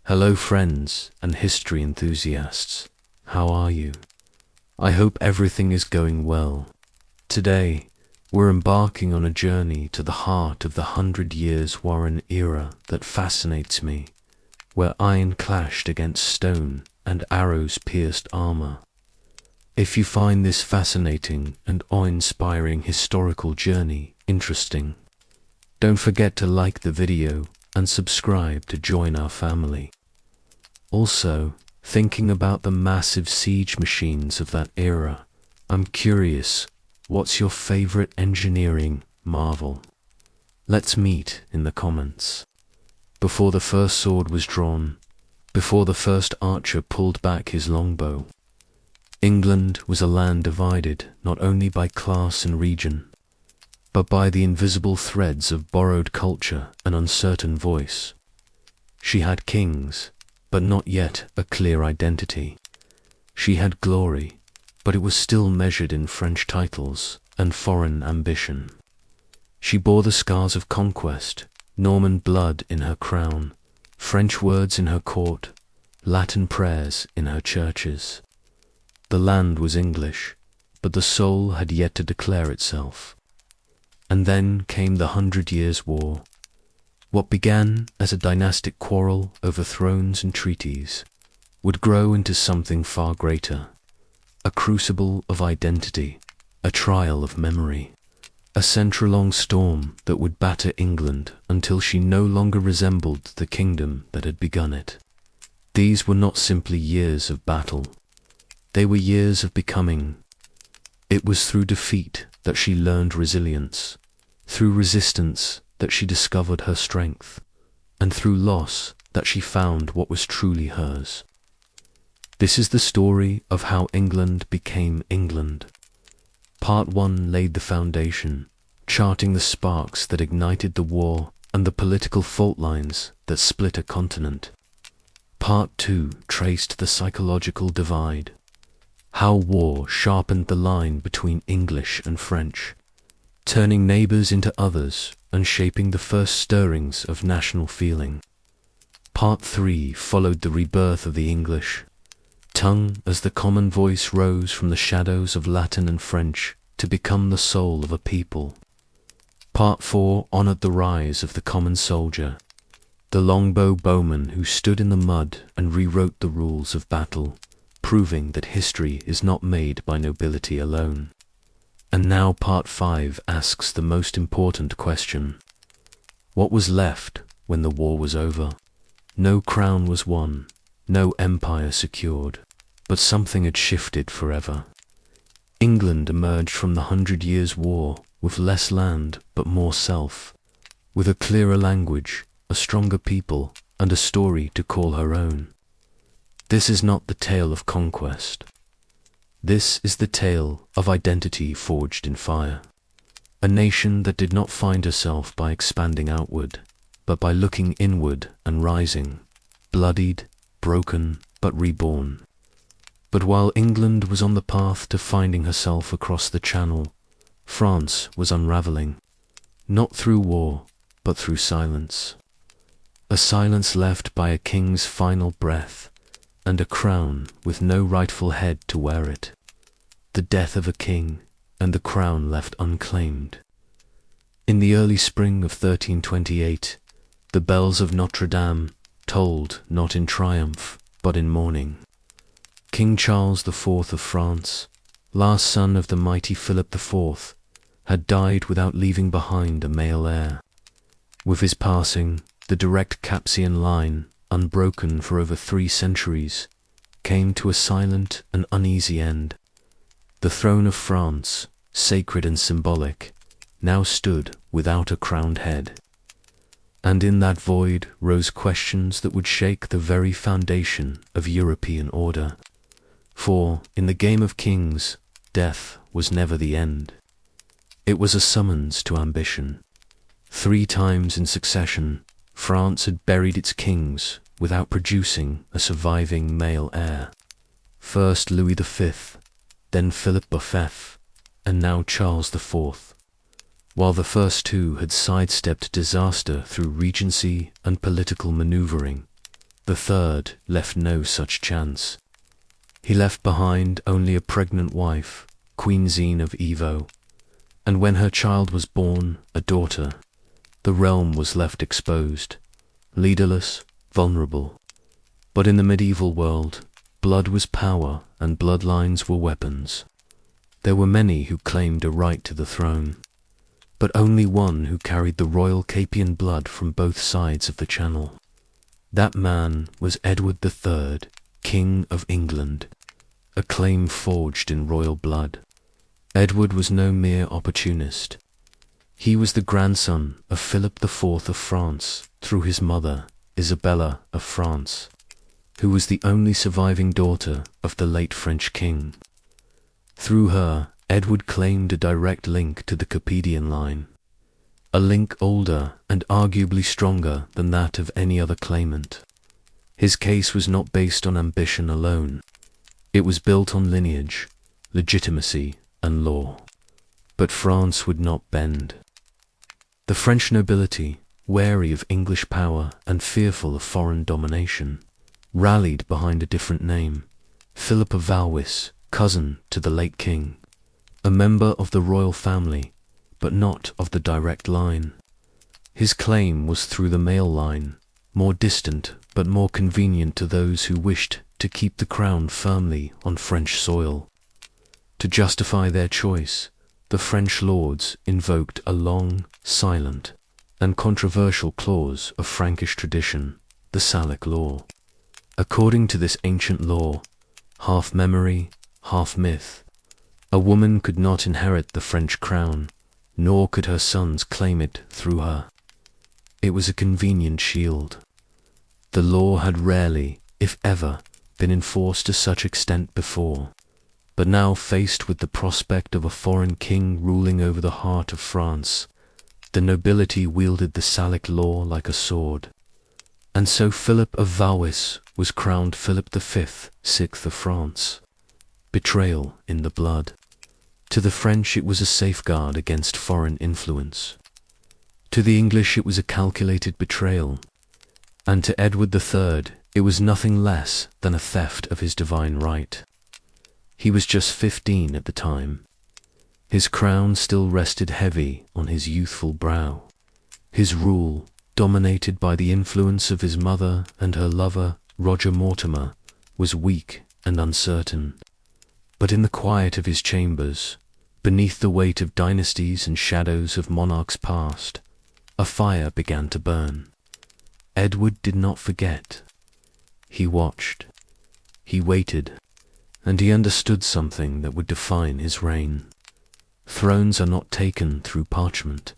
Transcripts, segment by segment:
Hello friends and history enthusiasts, how are you? I hope everything is going well. Today, we're embarking on a journey to the heart of the 100 Years' Warren era that fascinates me, where iron clashed against stone and arrows pierced armor. If you find this fascinating and awe-inspiring historical journey interesting, don't forget to like the video and subscribe to join our family. Also, thinking about the massive siege machines of that era, I'm curious, what's your favorite engineering marvel? Let's meet in the comments. Before the first sword was drawn, before the first archer pulled back his longbow, England was a land divided not only by class and region, but by the invisible threads of borrowed culture and uncertain voice. She had kings, but not yet a clear identity. She had glory, but it was still measured in French titles and foreign ambition. She bore the scars of conquest, Norman blood in her crown, French words in her court, Latin prayers in her churches. The land was English, but the soul had yet to declare itself. And then came the 100 Years' War. What began as a dynastic quarrel over thrones and treaties would grow into something far greater, a crucible of identity, a trial of memory, a century-long storm that would batter England until she no longer resembled the kingdom that had begun it. These were not simply years of battle. They were years of becoming. It was through defeat that she learned resilience, through resistance that she discovered her strength, and through loss that she found what was truly hers. This is the story of how England became England. Part 1 laid the foundation, charting the sparks that ignited the war and the political fault lines that split a continent. Part 2 traced the psychological divide, how war sharpened the line between English and French, turning neighbors into others and shaping the first stirrings of national feeling. Part 3 followed the rebirth of the English tongue as the common voice rose from the shadows of Latin and French to become the soul of a people. Part 4 honored the rise of the common soldier, the longbow bowman who stood in the mud and rewrote the rules of battle, proving that history is not made by nobility alone. And now Part 5 asks the most important question. What was left when the war was over? No crown was won, no empire secured, but something had shifted forever. England emerged from the 100 Years' War with less land but more self, with a clearer language, a stronger people, and a story to call her own. This is not the tale of conquest. This is the tale of identity forged in fire. A nation that did not find herself by expanding outward, but by looking inward and rising, bloodied, broken, but reborn. But while England was on the path to finding herself across the Channel, France was unraveling, not through war, but through silence. A silence left by a king's final breath, and a crown with no rightful head to wear it. The death of a king, and the crown left unclaimed. In the early spring of 1328, the bells of Notre Dame tolled not in triumph, but in mourning. King Charles IV of France, last son of the mighty Philip IV, had died without leaving behind a male heir. With his passing, the direct Capsian line, unbroken for over 3 centuries, came to a silent and uneasy end. The throne of France, sacred and symbolic, now stood without a crowned head. And in that void rose questions that would shake the very foundation of European order. For, in the game of kings, death was never the end. It was a summons to ambition. 3 times in succession, France had buried its kings without producing a surviving male heir. First Louis V, then Philip V, and now Charles IV. While the first 2 had sidestepped disaster through regency and political maneuvering, III left no such chance. He left behind only a pregnant wife, Queen Jeanne of Evo, and when her child was born, a daughter, the realm was left exposed, leaderless, vulnerable. But in the medieval world, blood was power and bloodlines were weapons. There were many who claimed a right to the throne, but only one who carried the royal Capian blood from both sides of the Channel. That man was Edward III, King of England, a claim forged in royal blood. Edward was no mere opportunist. He was the grandson of Philip IV of France through his mother, Isabella of France, who was the only surviving daughter of the late French king. Through her, Edward claimed a direct link to the Capetian line, a link older and arguably stronger than that of any other claimant. His case was not based on ambition alone. It was built on lineage, legitimacy, and law. But France would not bend. The French nobility, wary of English power and fearful of foreign domination, rallied behind a different name, Philip of Valois, cousin to the late king, a member of the royal family, but not of the direct line. His claim was through the male line, more distant but more convenient to those who wished to keep the crown firmly on French soil. To justify their choice, the French lords invoked a long, silent, and controversial clause of Frankish tradition, the Salic law. According to this ancient law, half memory, half myth, a woman could not inherit the French crown, nor could her sons claim it through her. It was a convenient shield. The law had rarely, if ever, been enforced to such extent before, but now faced with the prospect of a foreign king ruling over the heart of France, the nobility wielded the Salic law like a sword. And so Philip of Valois was crowned Philip V, Sixth of France. Betrayal in the blood. To the French it was a safeguard against foreign influence. To the English it was a calculated betrayal. And to Edward III it was nothing less than a theft of his divine right. He was just 15 at the time. His crown still rested heavy on his youthful brow. His rule, dominated by the influence of his mother and her lover, Roger Mortimer, was weak and uncertain. But in the quiet of his chambers, beneath the weight of dynasties and shadows of monarchs past, a fire began to burn. Edward did not forget. He watched. He waited. And he understood something that would define his reign. Thrones are not taken through parchment.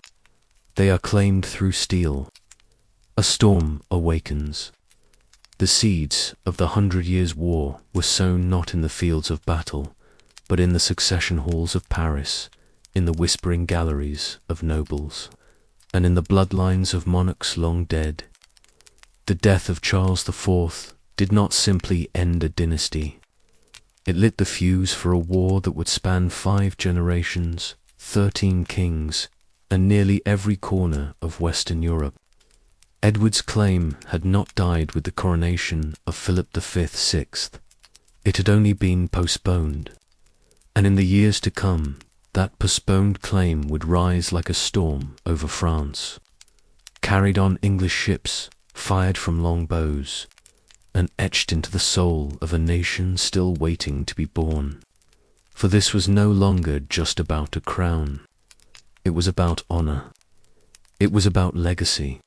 They are claimed through steel. A storm awakens. The seeds of the 100 Years' War were sown not in the fields of battle, but in the succession halls of Paris, in the whispering galleries of nobles, and in the bloodlines of monarchs long dead. The death of Charles IV did not simply end a dynasty. It lit the fuse for a war that would span 5 generations, 13 kings, and nearly every corner of Western Europe. Edward's claim had not died with the coronation of Philip V, Sixth. It had only been postponed. And in the years to come, that postponed claim would rise like a storm over France, carried on English ships, fired from longbows, and etched into the soul of a nation still waiting to be born. For this was no longer just about a crown. It was about honor. It was about legacy.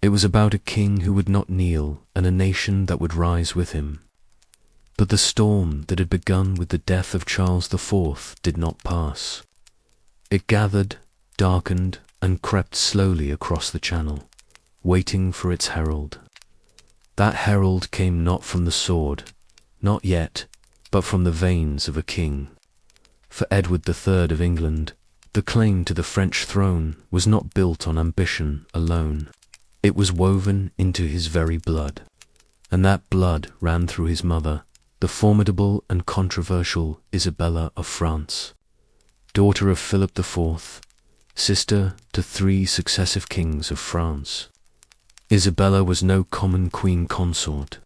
It was about a king who would not kneel and a nation that would rise with him. But the storm that had begun with the death of Charles IV did not pass. It gathered, darkened, and crept slowly across the Channel, waiting for its herald. That herald came not from the sword, not yet, but from the veins of a king. For Edward III of England, the claim to the French throne was not built on ambition alone. It was woven into his very blood, and that blood ran through his mother, the formidable and controversial Isabella of France, daughter of Philip IV, sister to 3 successive kings of France. Isabella was no common queen consort.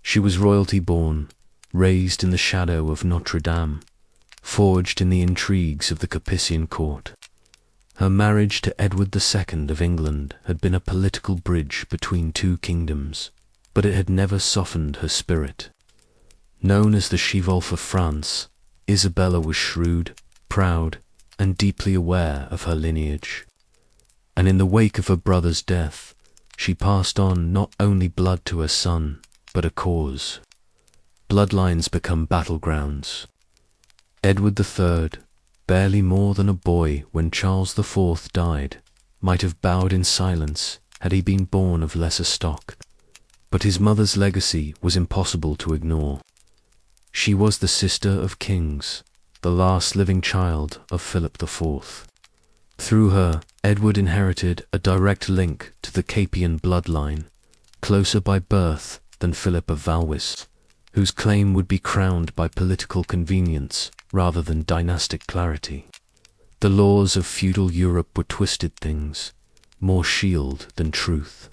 She was royalty born, raised in the shadow of Notre Dame, forged in the intrigues of the Capetian court. Her marriage to Edward II of England had been a political bridge between two kingdoms, but it had never softened her spirit. Known as the She-Wolf of France, Isabella was shrewd, proud, and deeply aware of her lineage. And in the wake of her brother's death, she passed on not only blood to her son, but a cause. Bloodlines become battlegrounds. Edward III, barely more than a boy when Charles IV died, might have bowed in silence had he been born of lesser stock. But his mother's legacy was impossible to ignore. She was the sister of kings, the last living child of Philip IV. Through her, Edward inherited a direct link to the Capian bloodline, closer by birth than Philip of Valois, whose claim would be crowned by political convenience rather than dynastic clarity. The laws of feudal Europe were twisted things, more shield than truth.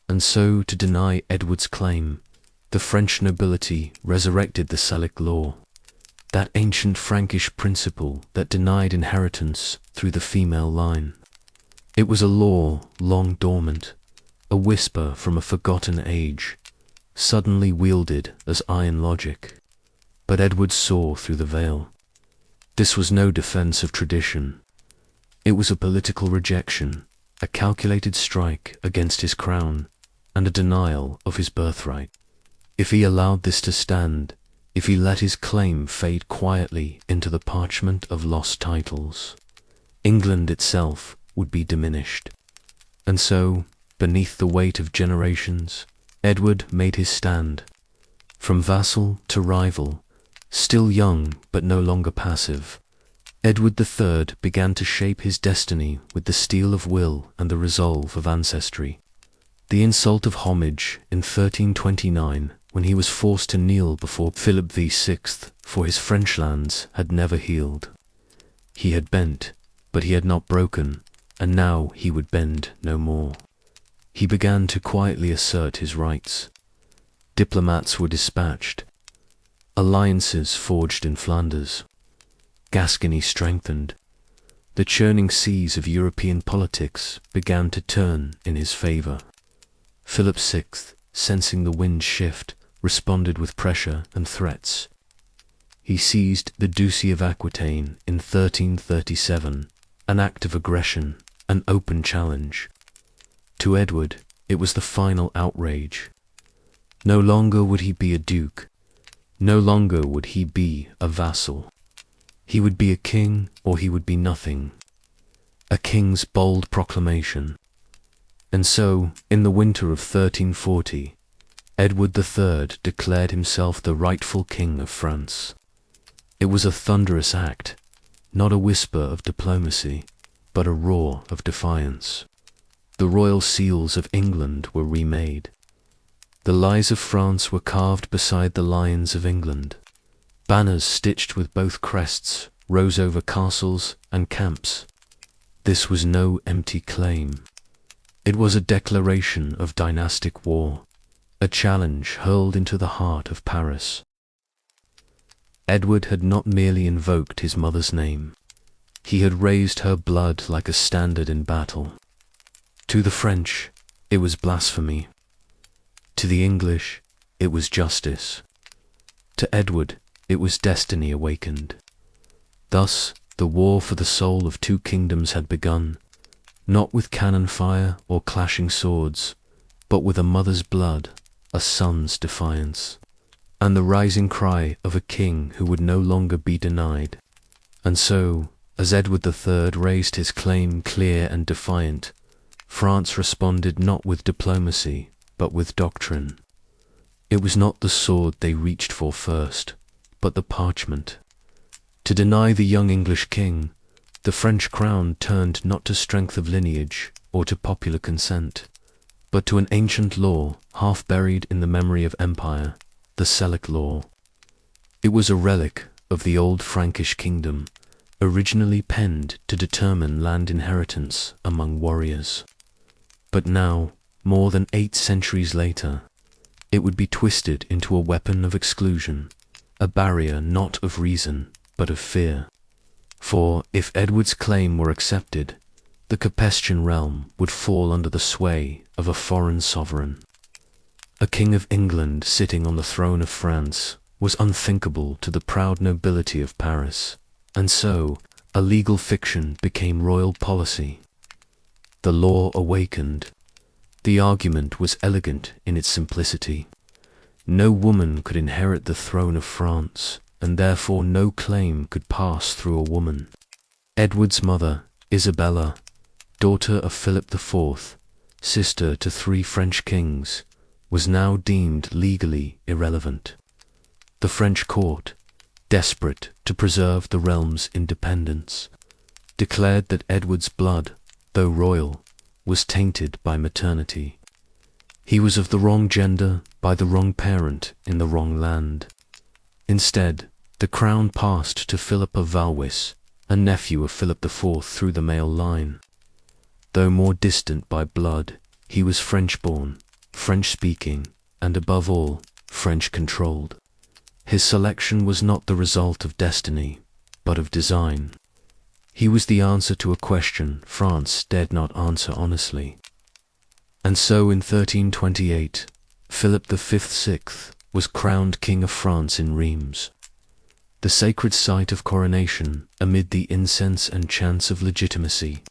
And so, to deny Edward's claim, the French nobility resurrected the Salic law, that ancient Frankish principle that denied inheritance through the female line. It was a law long dormant, a whisper from a forgotten age, suddenly wielded as iron logic. But Edward saw through the veil. This was no defense of tradition. It was a political rejection, a calculated strike against his crown, and a denial of his birthright. If he allowed this to stand, if he let his claim fade quietly into the parchment of lost titles, England itself would be diminished. And so, beneath the weight of generations, Edward made his stand. From vassal to rival, still young but no longer passive, Edward III began to shape his destiny with the steel of will and the resolve of ancestry. The insult of homage in 1329, when he was forced to kneel before Philip VI for his French lands, had never healed. He had bent, but he had not broken, and now he would bend no more. He began to quietly assert his rights. Diplomats were dispatched. Alliances forged in Flanders. Gascony strengthened. The churning seas of European politics began to turn in his favor. Philip VI, sensing the wind shift, responded with pressure and threats. He seized the Duchy of Aquitaine in 1337, an act of aggression, an open challenge. To Edward, it was the final outrage. No longer would he be a duke. No longer would he be a vassal. He would be a king, or he would be nothing. A king's bold proclamation. And so, in the winter of 1340, Edward III declared himself the rightful king of France. It was a thunderous act, not a whisper of diplomacy, but a roar of defiance. The royal seals of England were remade. The lies of France were carved beside the lions of England. Banners stitched with both crests rose over castles and camps. This was no empty claim. It was a declaration of dynastic war, a challenge hurled into the heart of Paris. Edward had not merely invoked his mother's name. He had raised her blood like a standard in battle. To the French, it was blasphemy. To the English, it was justice. To Edward, it was destiny awakened. Thus, the war for the soul of two kingdoms had begun, not with cannon fire or clashing swords, but with a mother's blood, a son's defiance, and the rising cry of a king who would no longer be denied. And so, as Edward III raised his claim clear and defiant, France responded not with diplomacy, but with doctrine. It was not the sword they reached for first, but the parchment. To deny the young English king, the French crown turned not to strength of lineage or to popular consent, but to an ancient law half buried in the memory of empire, the Salic law. It was a relic of the old Frankish kingdom, originally penned to determine land inheritance among warriors. But now, more than 8 centuries later, it would be twisted into a weapon of exclusion, a barrier not of reason, but of fear. For if Edward's claim were accepted, the Capetian realm would fall under the sway of a foreign sovereign. A king of England sitting on the throne of France was unthinkable to the proud nobility of Paris, and so a legal fiction became royal policy. The law awakened. The argument was elegant in its simplicity. No woman could inherit the throne of France, and therefore no claim could pass through a woman. Edward's mother, Isabella, daughter of Philip IV, sister to 3 French kings, was now deemed legally irrelevant. The French court, desperate to preserve the realm's independence, declared that Edward's blood, though royal, was tainted by maternity. He was of the wrong gender by the wrong parent in the wrong land. Instead, the crown passed to Philip of Valois, a nephew of Philip IV through the male line. Though more distant by blood, he was French-born, French-speaking, and above all, French-controlled. His selection was not the result of destiny, but of design. He was the answer to a question France dared not answer honestly. And so in 1328, Philip V was crowned King of France in Reims, the sacred site of coronation amid the incense and chants of legitimacy.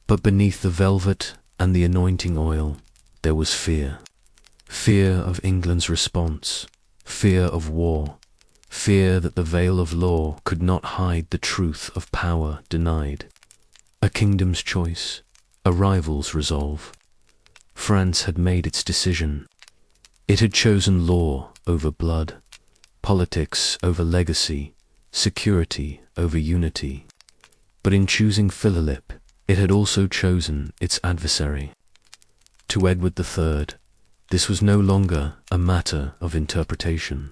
But beneath the velvet and the anointing oil, there was fear. Fear of England's response, fear of war, fear that the veil of law could not hide the truth of power denied. A kingdom's choice, a rival's resolve. France had made its decision. It had chosen law over blood, politics over legacy, security over unity. But in choosing Philip, it had also chosen its adversary. To Edward III, this was no longer a matter of interpretation.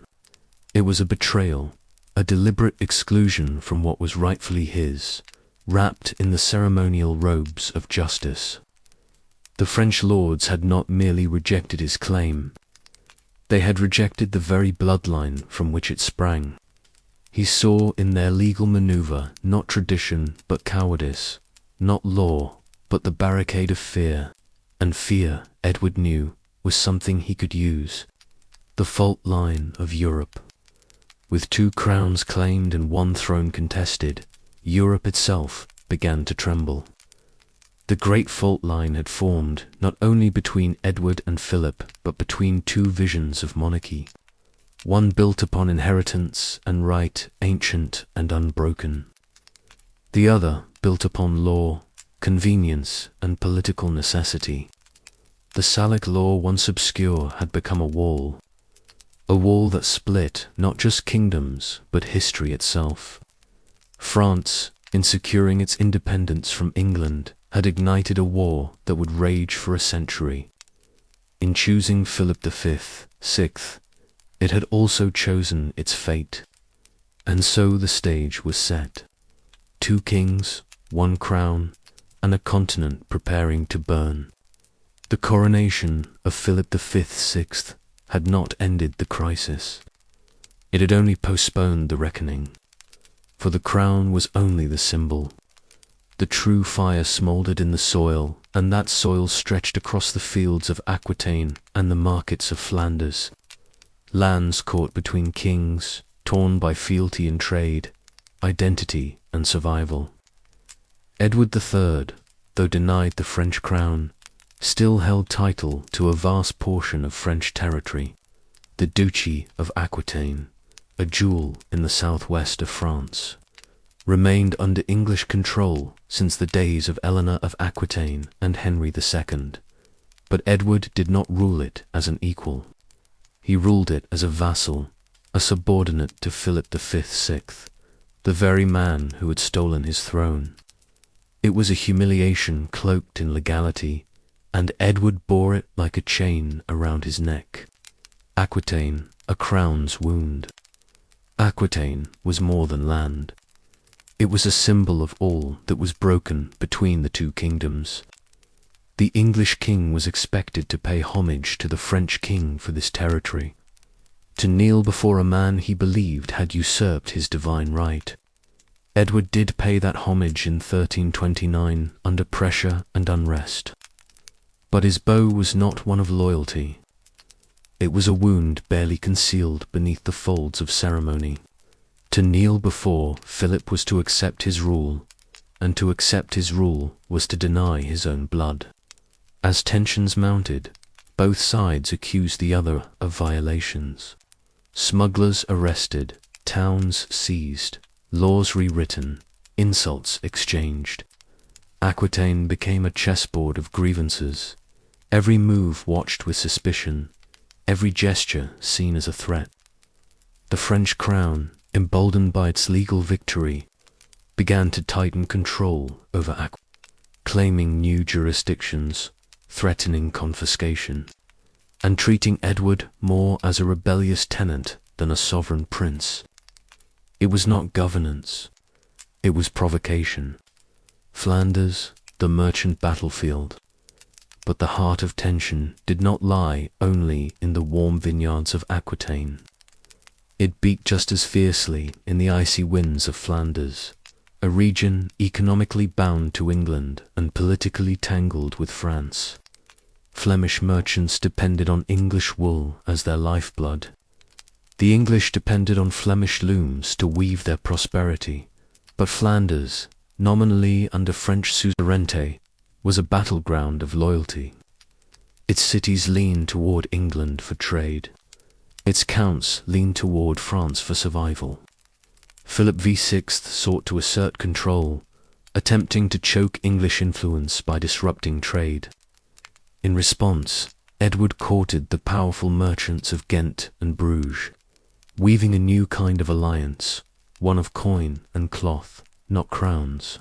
It was a betrayal, a deliberate exclusion from what was rightfully his, wrapped in the ceremonial robes of justice. The French lords had not merely rejected his claim, they had rejected the very bloodline from which it sprang. He saw in their legal maneuver not tradition but cowardice, not law but the barricade of fear, and fear, Edward knew, was something he could use. The fault line of Europe. With 2 crowns claimed and 1 throne contested, Europe itself began to tremble. The great fault line had formed not only between Edward and Philip, but between 2 visions of monarchy. One built upon inheritance and right, ancient and unbroken. The other built upon law, convenience and political necessity. The Salic law, once obscure, had become a wall that split not just kingdoms, but history itself. France, in securing its independence from England, had ignited a war that would rage for a century. In choosing Philip V, it had also chosen its fate. And so the stage was set. 2 kings, 1 crown, and a continent preparing to burn. The coronation of Philip V had not ended the crisis. It had only postponed the reckoning. For the crown was only the symbol. The true fire smouldered in the soil, and that soil stretched across the fields of Aquitaine and the markets of Flanders. Lands caught between kings, torn by fealty and trade, identity and survival. Edward III, though denied the French crown, still held title to a vast portion of French territory, the Duchy of Aquitaine, a jewel in the southwest of France, remained under English control since the days of Eleanor of Aquitaine and Henry II, but Edward did not rule it as an equal. He ruled it as a vassal, a subordinate to Philip V, the very man who had stolen his throne. It was a humiliation cloaked in legality, and Edward bore it like a chain around his neck. Aquitaine, a crown's wound. Aquitaine was more than land. It was a symbol of all that was broken between the 2 kingdoms. The English king was expected to pay homage to the French king for this territory, to kneel before a man he believed had usurped his divine right. Edward did pay that homage in 1329 under pressure and unrest. But his bow was not one of loyalty. It was a wound barely concealed beneath the folds of ceremony. To kneel before Philip was to accept his rule, and to accept his rule was to deny his own blood. As tensions mounted, both sides accused the other of violations. Smugglers arrested, towns seized, laws rewritten, insults exchanged. Aquitaine became a chessboard of grievances, every move watched with suspicion, every gesture seen as a threat. The French crown, emboldened by its legal victory, began to tighten control over Aquitaine, claiming new jurisdictions, threatening confiscation, and treating Edward more as a rebellious tenant than a sovereign prince. It was not governance, it was provocation. Flanders, the merchant battlefield. But the heart of tension did not lie only in the warm vineyards of Aquitaine. It beat just as fiercely in the icy winds of Flanders, a region economically bound to England and politically tangled with France. Flemish merchants depended on English wool as their lifeblood. The English depended on Flemish looms to weave their prosperity, but Flanders, nominally under French suzerainty, was a battleground of loyalty. Its cities leaned toward England for trade. Its counts leaned toward France for survival. Philip VI sought to assert control, attempting to choke English influence by disrupting trade. In response, Edward courted the powerful merchants of Ghent and Bruges, weaving a new kind of alliance, one of coin and cloth, not crowns.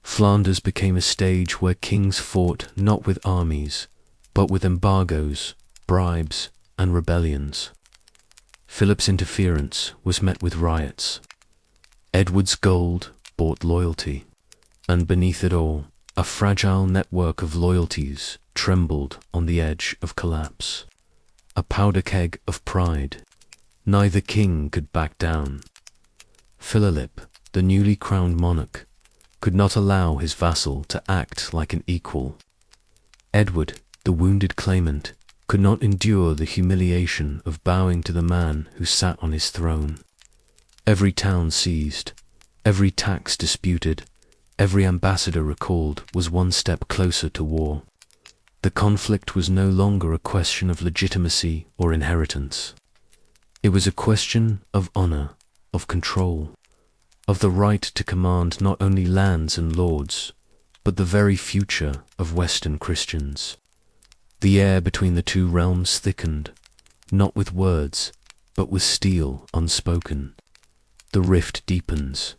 Flanders became a stage where kings fought not with armies, but with embargoes, bribes, and rebellions. Philip's interference was met with riots. Edward's gold bought loyalty, and beneath it all, a fragile network of loyalties trembled on the edge of collapse. A powder keg of pride. Neither king could back down. Philip, the newly crowned monarch, could not allow his vassal to act like an equal. Edward, the wounded claimant, could not endure the humiliation of bowing to the man who sat on his throne. Every town seized, every tax disputed, every ambassador recalled was one step closer to war. The conflict was no longer a question of legitimacy or inheritance. It was a question of honor, of control, of the right to command not only lands and lords, but the very future of Western Christians. The air between the two realms thickened, not with words, but with steel unspoken. The rift deepens.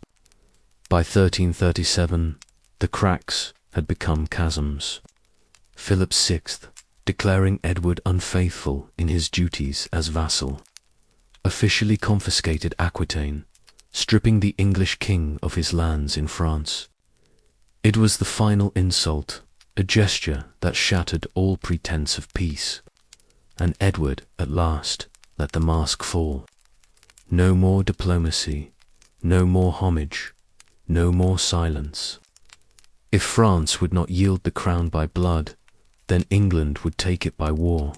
By 1337, the cracks had become chasms. Philip VI, declaring Edward unfaithful in his duties as vassal, officially confiscated Aquitaine, stripping the English king of his lands in France. It was the final insult, a gesture that shattered all pretense of peace, and Edward, at last, let the mask fall. No more diplomacy, no more homage, no more silence. If France would not yield the crown by blood, then England would take it by war.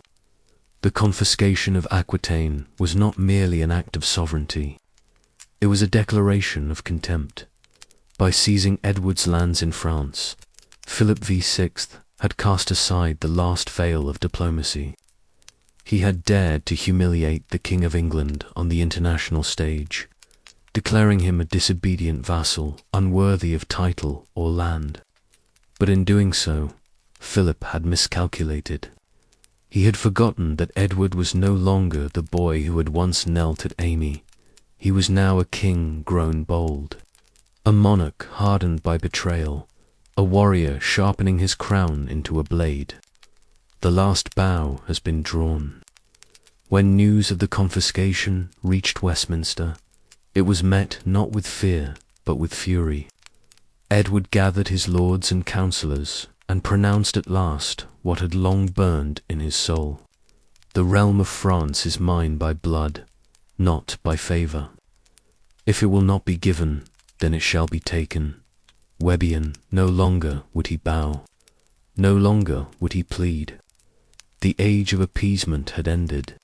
The confiscation of Aquitaine was not merely an act of sovereignty. It was a declaration of contempt. By seizing Edward's lands in France, Philip VI had cast aside the last veil of diplomacy. He had dared to humiliate the King of England on the international stage, declaring him a disobedient vassal, unworthy of title or land. But in doing so, Philip had miscalculated. He had forgotten that Edward was no longer the boy who had once knelt at Amy. He was now a king grown bold, a monarch hardened by betrayal, a warrior sharpening his crown into a blade. The last bow has been drawn. When news of the confiscation reached Westminster, it was met not with fear, but with fury. Edward gathered his lords and councillors, and pronounced at last what had long burned in his soul. The realm of France is mine by blood, not by favour. If it will not be given, then it shall be taken. Webian, no longer would he bow, no longer would he plead. The age of appeasement had ended.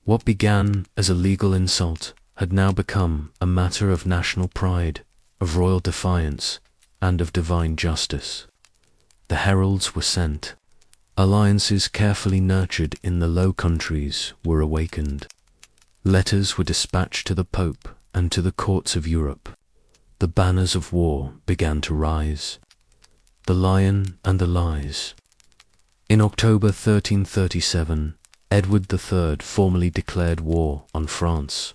What began as a legal insult had now become a matter of national pride, of royal defiance, and of divine justice. The heralds were sent. Alliances carefully nurtured in the Low Countries were awakened. Letters were dispatched to the Pope and to the courts of Europe. The banners of war began to rise. The Lion and the Lies. In October 1337, Edward III formally declared war on France,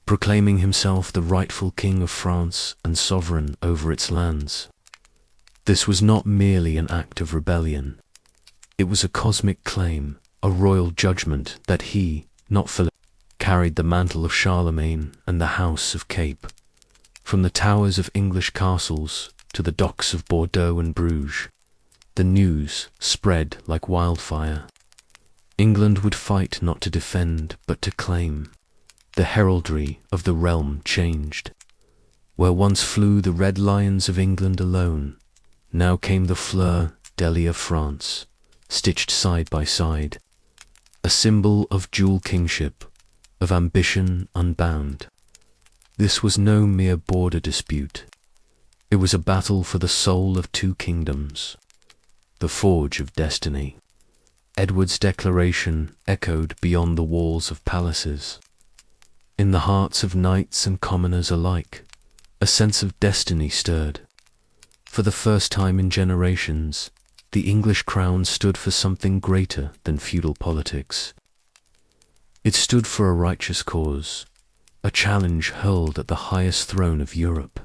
proclaiming himself the rightful king of France and sovereign over its lands. This was not merely an act of rebellion. It was a cosmic claim, a royal judgment that he, not Philip, carried the mantle of Charlemagne and the House of Cape. From the towers of English castles to the docks of Bordeaux and Bruges, the news spread like wildfire. England would fight not to defend, but to claim. The heraldry of the realm changed. Where once flew the red lions of England alone, now came the fleur-de-lis of France, stitched side by side, a symbol of dual kingship, of ambition unbound. This was no mere border dispute. It was a battle for the soul of two kingdoms, the forge of destiny. Edward's declaration echoed beyond the walls of palaces. In the hearts of knights and commoners alike, a sense of destiny stirred. For the first time in generations, the English crown stood for something greater than feudal politics. It stood for a righteous cause, a challenge hurled at the highest throne of Europe.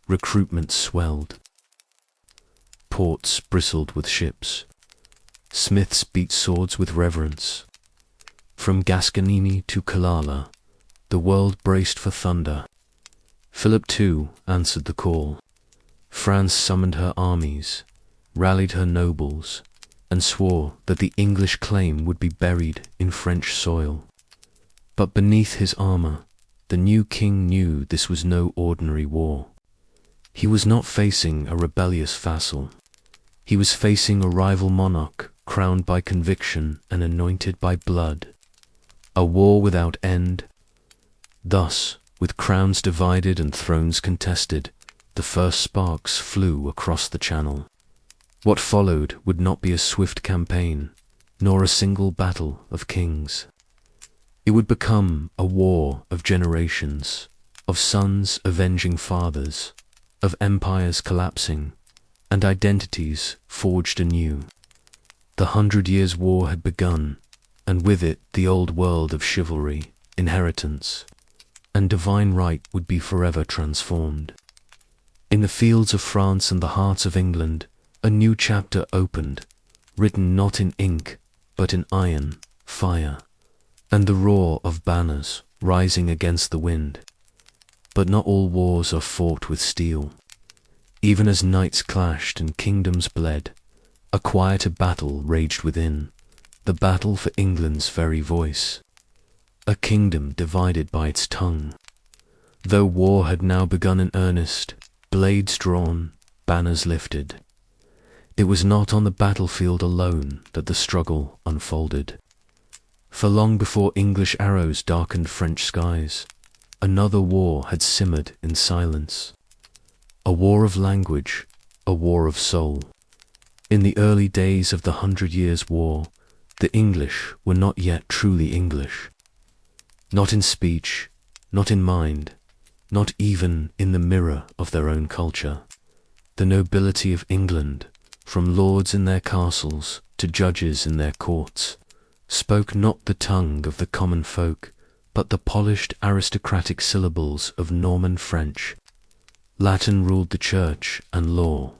Recruitment swelled. Ports bristled with ships. Smiths beat swords with reverence. From Gascony to Killala, the world braced for thunder. Philip too answered the call. France summoned her armies, rallied her nobles, and swore that the English claim would be buried in French soil. But beneath his armour, the new king knew this was no ordinary war. He was not facing a rebellious vassal. He was facing a rival monarch crowned by conviction and anointed by blood. A war without end. Thus, with crowns divided and thrones contested, the first sparks flew across the Channel. What followed would not be a swift campaign, nor a single battle of kings. It would become a war of generations, of sons avenging fathers, of empires collapsing, and identities forged anew. The 100 Years' War had begun, and with it the old world of chivalry, inheritance, and divine right would be forever transformed. In the fields of France and the hearts of England, a new chapter opened, written not in ink, but in iron, fire, and the roar of banners rising against the wind. But not all wars are fought with steel. Even as knights clashed and kingdoms bled, a quieter battle raged within, the battle for England's very voice. A kingdom divided by its tongue. Though war had now begun in earnest, blades drawn, banners lifted. It was not on the battlefield alone that the struggle unfolded. For long before English arrows darkened French skies, another war had simmered in silence. A war of language, a war of soul. In the early days of the 100 Years' War, the English were not yet truly English. Not in speech, not in mind, not even in the mirror of their own culture. The nobility of England, from lords in their castles to judges in their courts, spoke not the tongue of the common folk, but the polished aristocratic syllables of Norman French. Latin ruled the church and law.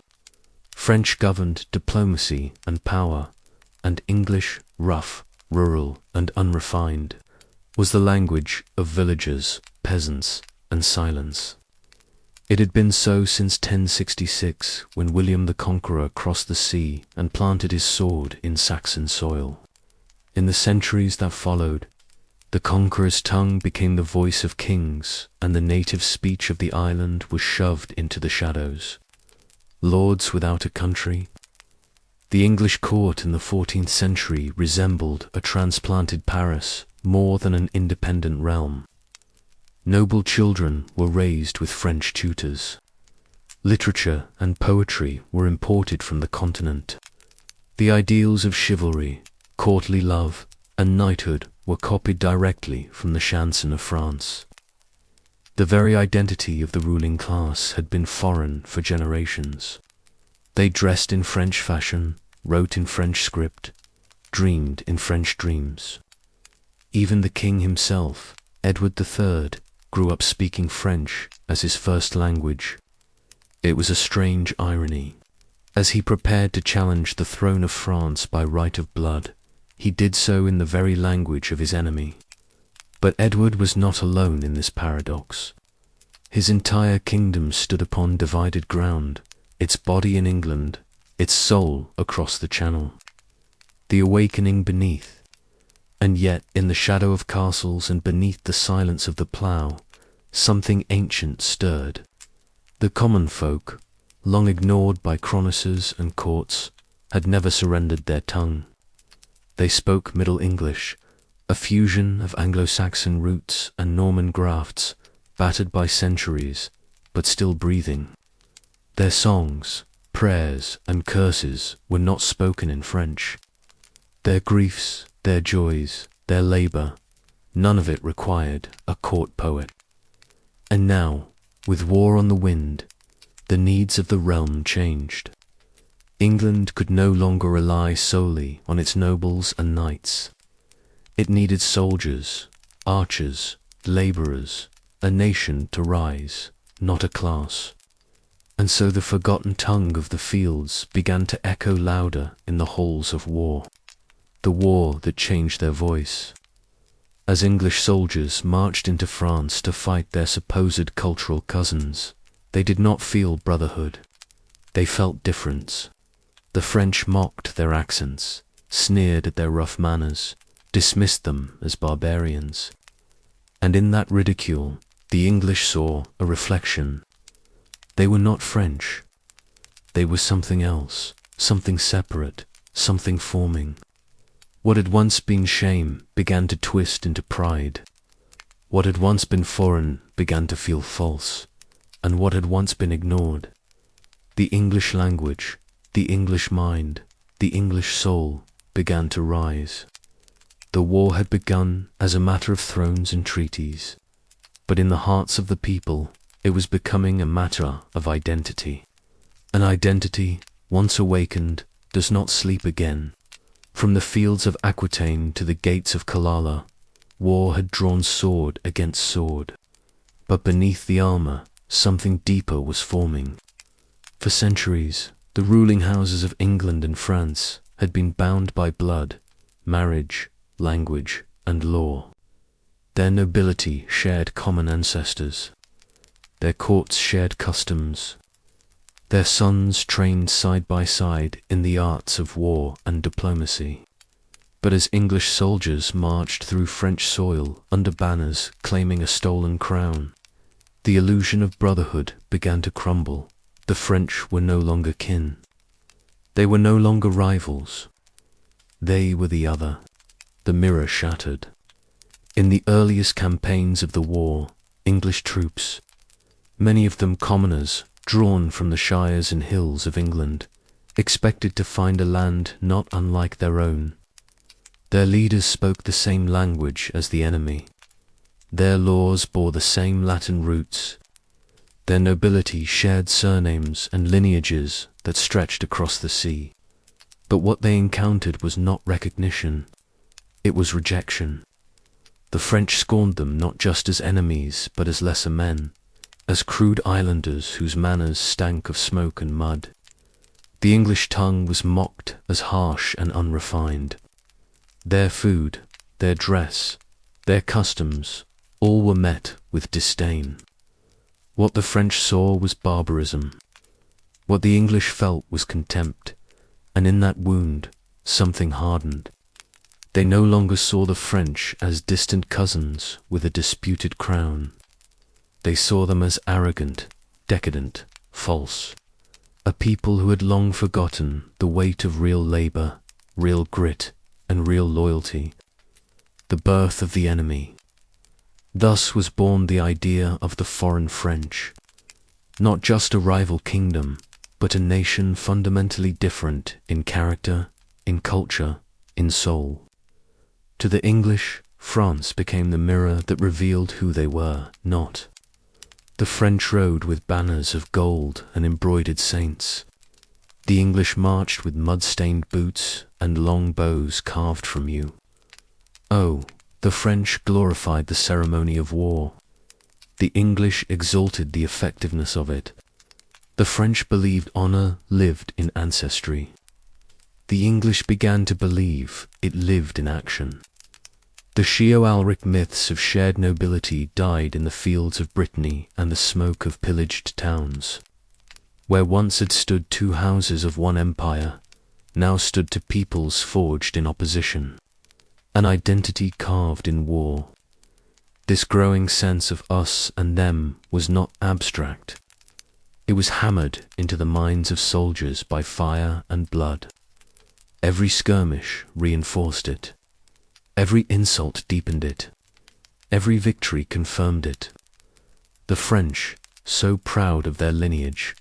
French governed diplomacy and power, and English, rough, rural, and unrefined, was the language of villagers, peasants, and silence. It had been so since 1066, when William the Conqueror crossed the sea and planted his sword in Saxon soil. In the centuries that followed, the conqueror's tongue became the voice of kings, and the native speech of the island was shoved into the shadows. Lords without a country. The English court in the 14th century resembled a transplanted Paris more than an independent realm. Noble children were raised with French tutors. Literature and poetry were imported from the continent. The ideals of chivalry, courtly love, and knighthood were copied directly from the chanson of France. The very identity of the ruling class had been foreign for generations. They dressed in French fashion, wrote in French script, dreamed in French dreams. Even the king himself, Edward III, grew up speaking French as his first language. It was a strange irony. As he prepared to challenge the throne of France by right of blood, he did so in the very language of his enemy. But Edward was not alone in this paradox. His entire kingdom stood upon divided ground, its body in England, its soul across the Channel. The awakening beneath. And yet, in the shadow of castles and beneath the silence of the plough, something ancient stirred. The common folk, long ignored by chroniclers and courts, had never surrendered their tongue. They spoke Middle English, a fusion of Anglo-Saxon roots and Norman grafts, battered by centuries, but still breathing. Their songs, prayers, and curses were not spoken in French. Their griefs, their joys, their labor, none of it required a court poet. And now, with war on the wind, the needs of the realm changed. England could no longer rely solely on its nobles and knights. It needed soldiers, archers, laborers, a nation to rise, not a class. And so the forgotten tongue of the fields began to echo louder in the halls of war. The war that changed their voice. As English soldiers marched into France to fight their supposed cultural cousins, they did not feel brotherhood. They felt difference. The French mocked their accents, sneered at their rough manners, dismissed them as barbarians. And in that ridicule, the English saw a reflection. They were not French. They were something else, something separate, something forming. What had once been shame began to twist into pride. What had once been foreign began to feel false, and what had once been ignored. The English language, the English mind, the English soul began to rise. The war had begun as a matter of thrones and treaties, but in the hearts of the people it was becoming a matter of identity. An identity, once awakened, does not sleep again. From the fields of Aquitaine to the gates of Killala, war had drawn sword against sword. But beneath the armor, something deeper was forming. For centuries, the ruling houses of England and France had been bound by blood, marriage, language, and law. Their nobility shared common ancestors. Their courts shared customs. Their sons trained side by side in the arts of war and diplomacy. But as English soldiers marched through French soil under banners claiming a stolen crown, the illusion of brotherhood began to crumble. The French were no longer kin. They were no longer rivals. They were the other. The mirror shattered. In the earliest campaigns of the war, English troops, many of them commoners, drawn from the shires and hills of England, expected to find a land not unlike their own. Their leaders spoke the same language as the enemy. Their laws bore the same Latin roots. Their nobility shared surnames and lineages that stretched across the sea. But what they encountered was not recognition. It was rejection. The French scorned them not just as enemies, but as lesser men, as crude islanders whose manners stank of smoke and mud. The English tongue was mocked as harsh and unrefined. Their food, their dress, their customs, all were met with disdain. What the French saw was barbarism. What the English felt was contempt, and in that wound, something hardened. They no longer saw the French as distant cousins with a disputed crown. They saw them as arrogant, decadent, false, a people who had long forgotten the weight of real labor, real grit, and real loyalty. The birth of the enemy. Thus was born the idea of the foreign French, not just a rival kingdom, but a nation fundamentally different in character, in culture, in soul. To the English, France became the mirror that revealed who they were not. The French rode with banners of gold and embroidered saints. The English marched with mud-stained boots and long bows carved from yew. Oh, the French glorified the ceremony of war. The English exalted the effectiveness of it. The French believed honor lived in ancestry. The English began to believe it lived in action. The chivalric myths of shared nobility died in the fields of Brittany and the smoke of pillaged towns. Where once had stood two houses of one empire, now stood two peoples forged in opposition, an identity carved in war. This growing sense of us and them was not abstract. It was hammered into the minds of soldiers by fire and blood. Every skirmish reinforced it. Every insult deepened it. Every victory confirmed it. The French, so proud of their lineage,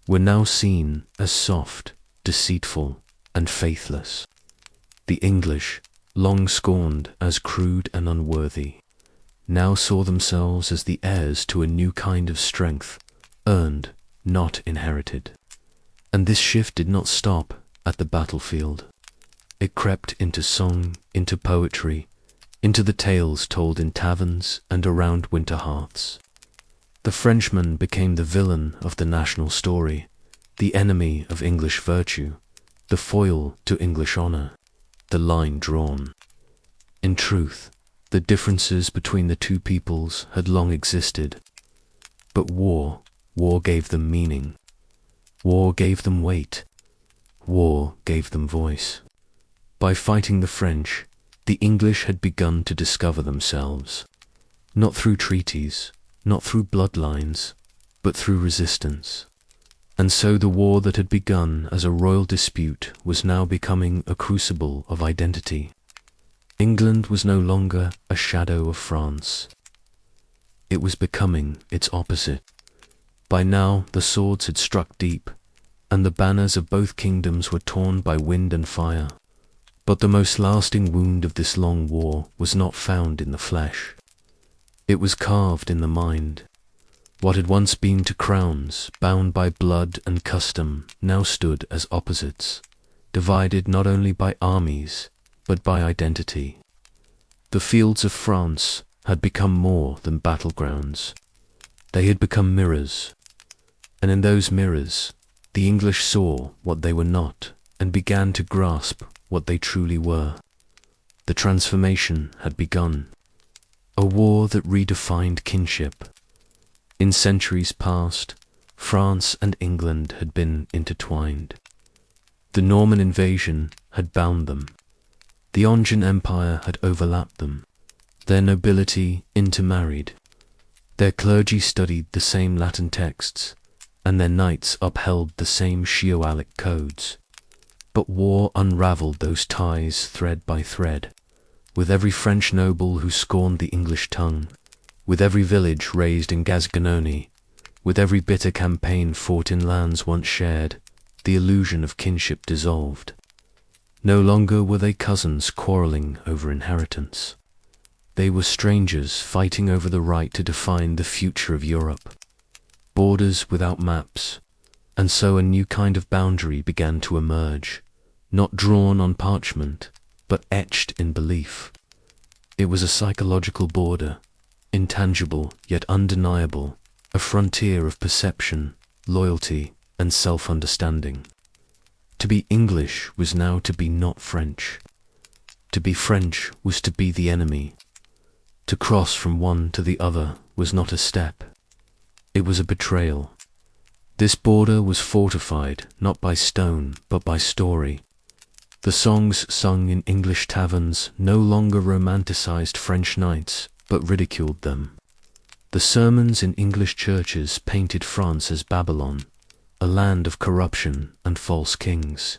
were now seen as soft, deceitful, and faithless. The English, long scorned as crude and unworthy, now saw themselves as the heirs to a new kind of strength, earned, not inherited. And this shift did not stop at the battlefield. It crept into song, into poetry, into the tales told in taverns and around winter hearths. The Frenchman became the villain of the national story, the enemy of English virtue, the foil to English honor, the line drawn. In truth, the differences between the two peoples had long existed. But war gave them meaning. War gave them weight. War gave them voice. By fighting the French, the English had begun to discover themselves, not through treaties, not through bloodlines, but through resistance. And so the war that had begun as a royal dispute was now becoming a crucible of identity. England was no longer a shadow of France. It was becoming its opposite. By now the swords had struck deep, and the banners of both kingdoms were torn by wind and fire. But the most lasting wound of this long war was not found in the flesh. It was carved in the mind. What had once been two crowns, bound by blood and custom, now stood as opposites, divided not only by armies, but by identity. The fields of France had become more than battlegrounds. They had become mirrors. And in those mirrors, the English saw what they were not and began to grasp what they truly were. The transformation had begun. A war that redefined kinship. In centuries past, France and England had been intertwined. The Norman invasion had bound them. The Angevin Empire had overlapped them. Their nobility intermarried. Their clergy studied the same Latin texts, and their knights upheld the same chivalric codes. But war unravelled those ties thread by thread, with every French noble who scorned the English tongue, with every village raised in Gascony, with every bitter campaign fought in lands once shared, the illusion of kinship dissolved. No longer were they cousins quarrelling over inheritance. They were strangers fighting over the right to define the future of Europe. Borders without maps, and so a new kind of boundary began to emerge, not drawn on parchment, but etched in belief. It was a psychological border, intangible yet undeniable, a frontier of perception, loyalty, and self-understanding. To be English was now to be not French. To be French was to be the enemy. To cross from one to the other was not a step. It was a betrayal. This border was fortified not by stone but by story. The songs sung in English taverns no longer romanticized French knights but ridiculed them. The sermons in English churches painted France as Babylon, a land of corruption and false kings.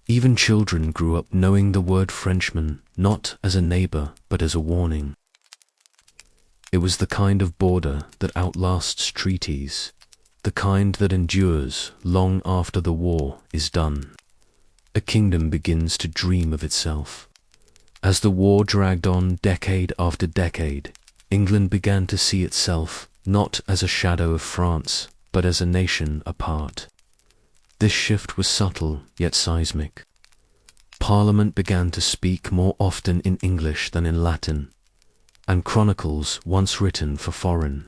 Even children grew up knowing the word Frenchman not as a neighbor but as a warning. It was the kind of border that outlasts treaties, the kind that endures long after the war is done. A kingdom begins to dream of itself. As the war dragged on decade after decade, England began to see itself not as a shadow of France, but as a nation apart. This shift was subtle yet seismic. Parliament began to speak more often in English than in Latin, and chronicles once written for foreign.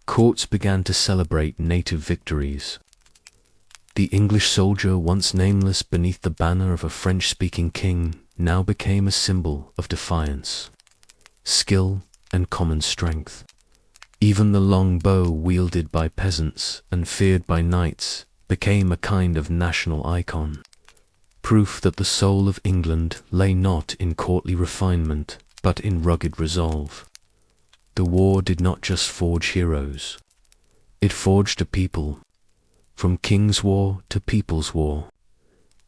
Courts began to celebrate native victories. The English soldier, once nameless beneath the banner of a French-speaking king, now became a symbol of defiance, skill, and common strength. Even the long bow wielded by peasants and feared by knights became a kind of national icon, proof that the soul of England lay not in courtly refinement, but in rugged resolve. The war did not just forge heroes. It forged a people, from King's War to People's War.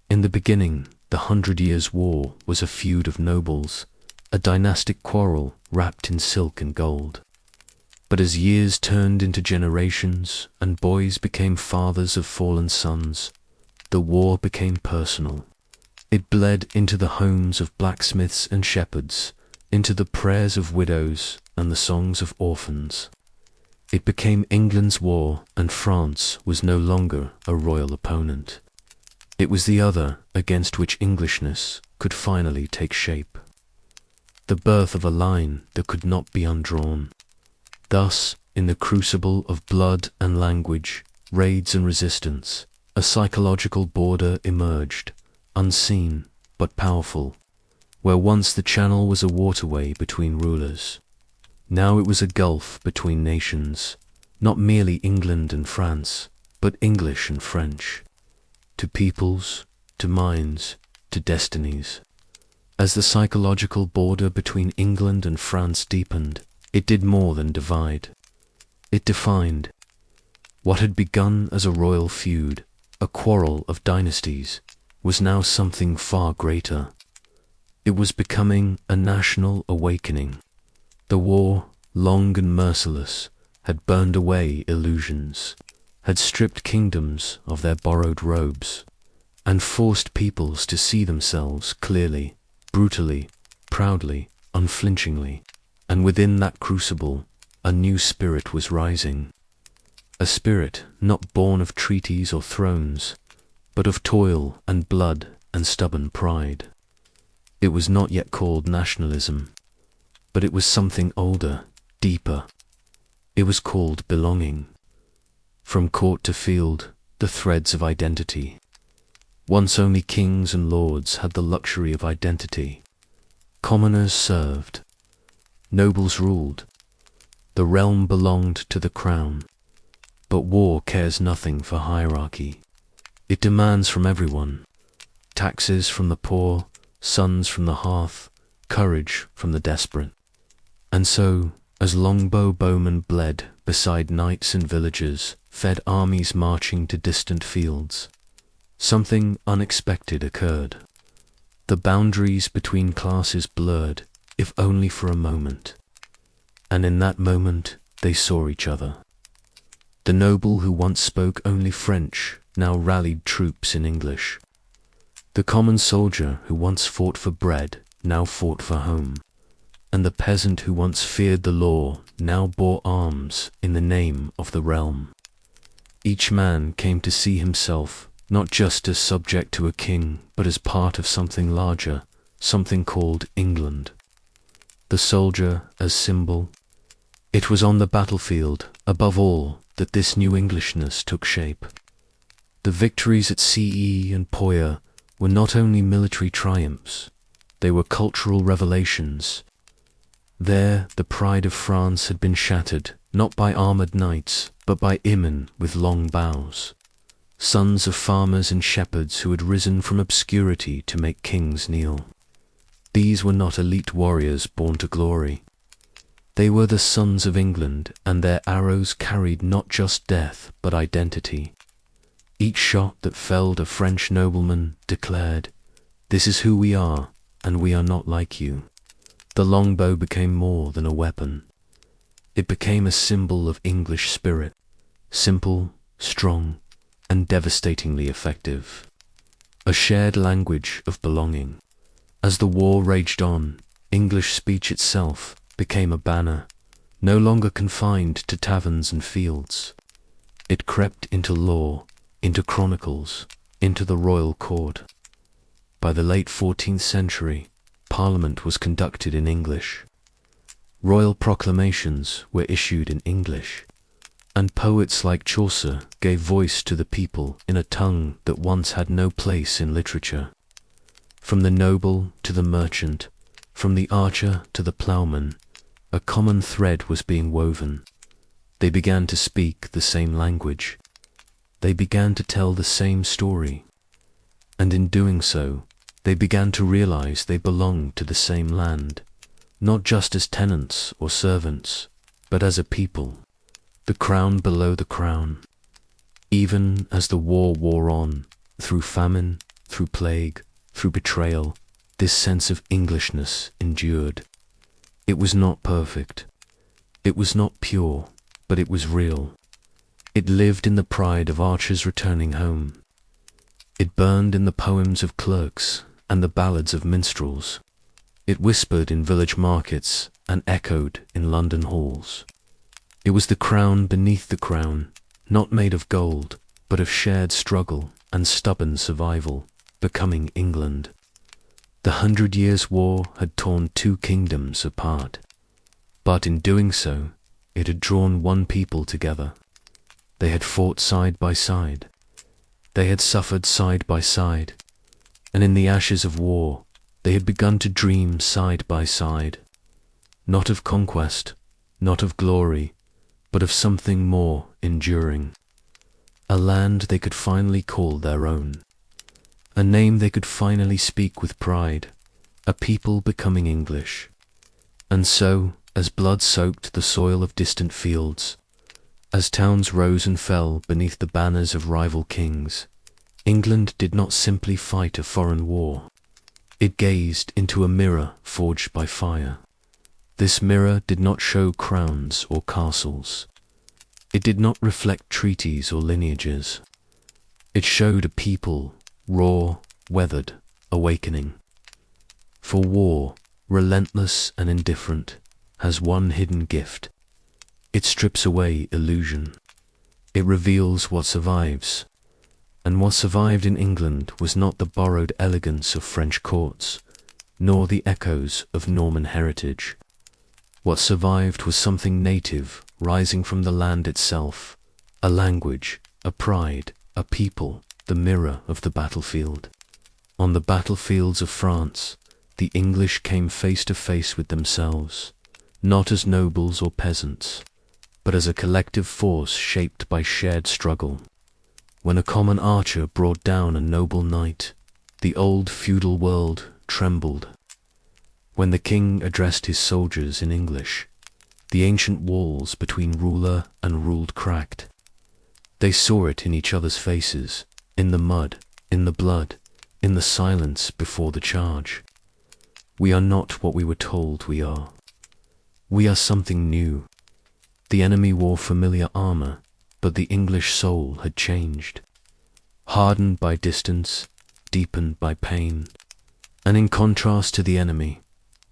In the beginning, the 100 Years' War was a feud of nobles, a dynastic quarrel wrapped in silk and gold. But as years turned into generations and boys became fathers of fallen sons, the war became personal. It bled into the homes of blacksmiths and shepherds, into the prayers of widows and the songs of orphans. It became England's war, and France was no longer a royal opponent. It was the other against which Englishness could finally take shape. The birth of a line that could not be undrawn. Thus, in the crucible of blood and language, raids and resistance, a psychological border emerged, unseen but powerful, where once the Channel was a waterway between rulers. Now it was a gulf between nations, not merely England and France, but English and French, to peoples, to minds, to destinies. As the psychological border between England and France deepened, it did more than divide. It defined. What had begun as a royal feud, a quarrel of dynasties, was now something far greater. It was becoming a national awakening. The war, long and merciless, had burned away illusions, had stripped kingdoms of their borrowed robes, and forced peoples to see themselves clearly, brutally, proudly, unflinchingly. And within that crucible, a new spirit was rising. A spirit not born of treaties or thrones, but of toil and blood and stubborn pride. It was not yet called nationalism, but it was something older, deeper. It was called belonging. From court to field, the threads of identity. Once only kings and lords had the luxury of identity. Commoners served. Nobles ruled. The realm belonged to the crown. But war cares nothing for hierarchy. It demands from everyone. Taxes from the poor, sons from the hearth, courage from the desperate. And so, as longbow bowmen bled beside knights and villagers, fed armies marching to distant fields, something unexpected occurred. The boundaries between classes blurred, if only for a moment. And in that moment, they saw each other. The noble who once spoke only French now rallied troops in English. The common soldier who once fought for bread now fought for home. And the peasant who once feared the law now bore arms in the name of the realm. Each man came to see himself not just as subject to a king, but as part of something larger, something called England. The soldier as symbol. It was on the battlefield, above all, that this new Englishness took shape. The victories at Crecy and Poitiers were not only military triumphs, they were cultural revelations. There, the pride of France had been shattered not by armored knights, but by immen with long bows, sons of farmers and shepherds who had risen from obscurity to make kings kneel. These were not elite warriors born to glory. They were the sons of England, and their arrows carried not just death, but identity. Each shot that felled a French nobleman declared, "This is who we are, and we are not like you." The longbow became more than a weapon. It became a symbol of English spirit, simple, strong, and devastatingly effective. A shared language of belonging. As the war raged on, English speech itself became a banner, no longer confined to taverns and fields. It crept into law, into chronicles, into the royal court. By the late 14th century, Parliament was conducted in English. Royal proclamations were issued in English, and poets like Chaucer gave voice to the people in a tongue that once had no place in literature. From the noble to the merchant, from the archer to the ploughman, a common thread was being woven. They began to speak the same language. They began to tell the same story. And in doing so, they began to realize they belonged to the same land, not just as tenants or servants, but as a people, the crown below the crown. Even as the war wore on, through famine, through plague, through betrayal, this sense of Englishness endured. It was not perfect. It was not pure, but it was real. It lived in the pride of archers returning home. It burned in the poems of clerks and the ballads of minstrels. It whispered in village markets and echoed in London halls. It was the crown beneath the crown, not made of gold, but of shared struggle and stubborn survival, becoming England. The 100 Years' War had torn two kingdoms apart, but in doing so, it had drawn one people together. They had fought side by side. They had suffered side by side, and in the ashes of war, they had begun to dream side by side, not of conquest, not of glory, but of something more enduring. A land they could finally call their own. A name they could finally speak with pride, a people becoming English. And so, as blood soaked the soil of distant fields, as towns rose and fell beneath the banners of rival kings, England did not simply fight a foreign war. It gazed into a mirror forged by fire. This mirror did not show crowns or castles. It did not reflect treaties or lineages. It showed a people, raw, weathered, awakening. For war, relentless and indifferent, has one hidden gift. It strips away illusion. It reveals what survives. And what survived in England was not the borrowed elegance of French courts, nor the echoes of Norman heritage. What survived was something native, rising from the land itself, a language, a pride, a people, the mirror of the battlefield. On the battlefields of France, the English came face to face with themselves, not as nobles or peasants, but as a collective force shaped by shared struggle. When a common archer brought down a noble knight, the old feudal world trembled. When the king addressed his soldiers in English, the ancient walls between ruler and ruled cracked. They saw it in each other's faces, in the mud, in the blood, in the silence before the charge. We are not what we were told we are. We are something new. The enemy wore familiar armor, but the English soul had changed. Hardened by distance, deepened by pain, and in contrast to the enemy,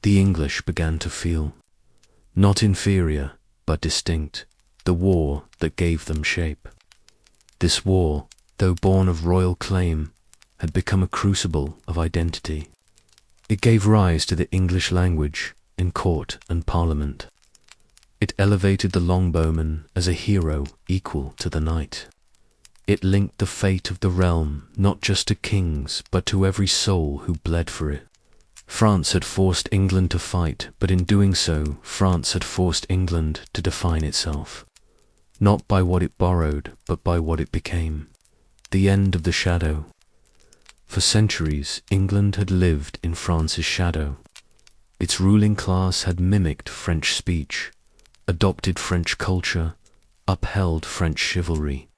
the English began to feel, not inferior, but distinct, the war that gave them shape. This war, though born of royal claim, had become a crucible of identity. It gave rise to the English language in court and parliament. It elevated the longbowman as a hero equal to the knight. It linked the fate of the realm not just to kings, but to every soul who bled for it. France had forced England to fight, but in doing so, France had forced England to define itself. Not by what it borrowed, but by what it became. The end of the shadow. For centuries, England had lived in France's shadow. Its ruling class had mimicked French speech, adopted French culture, upheld French chivalry.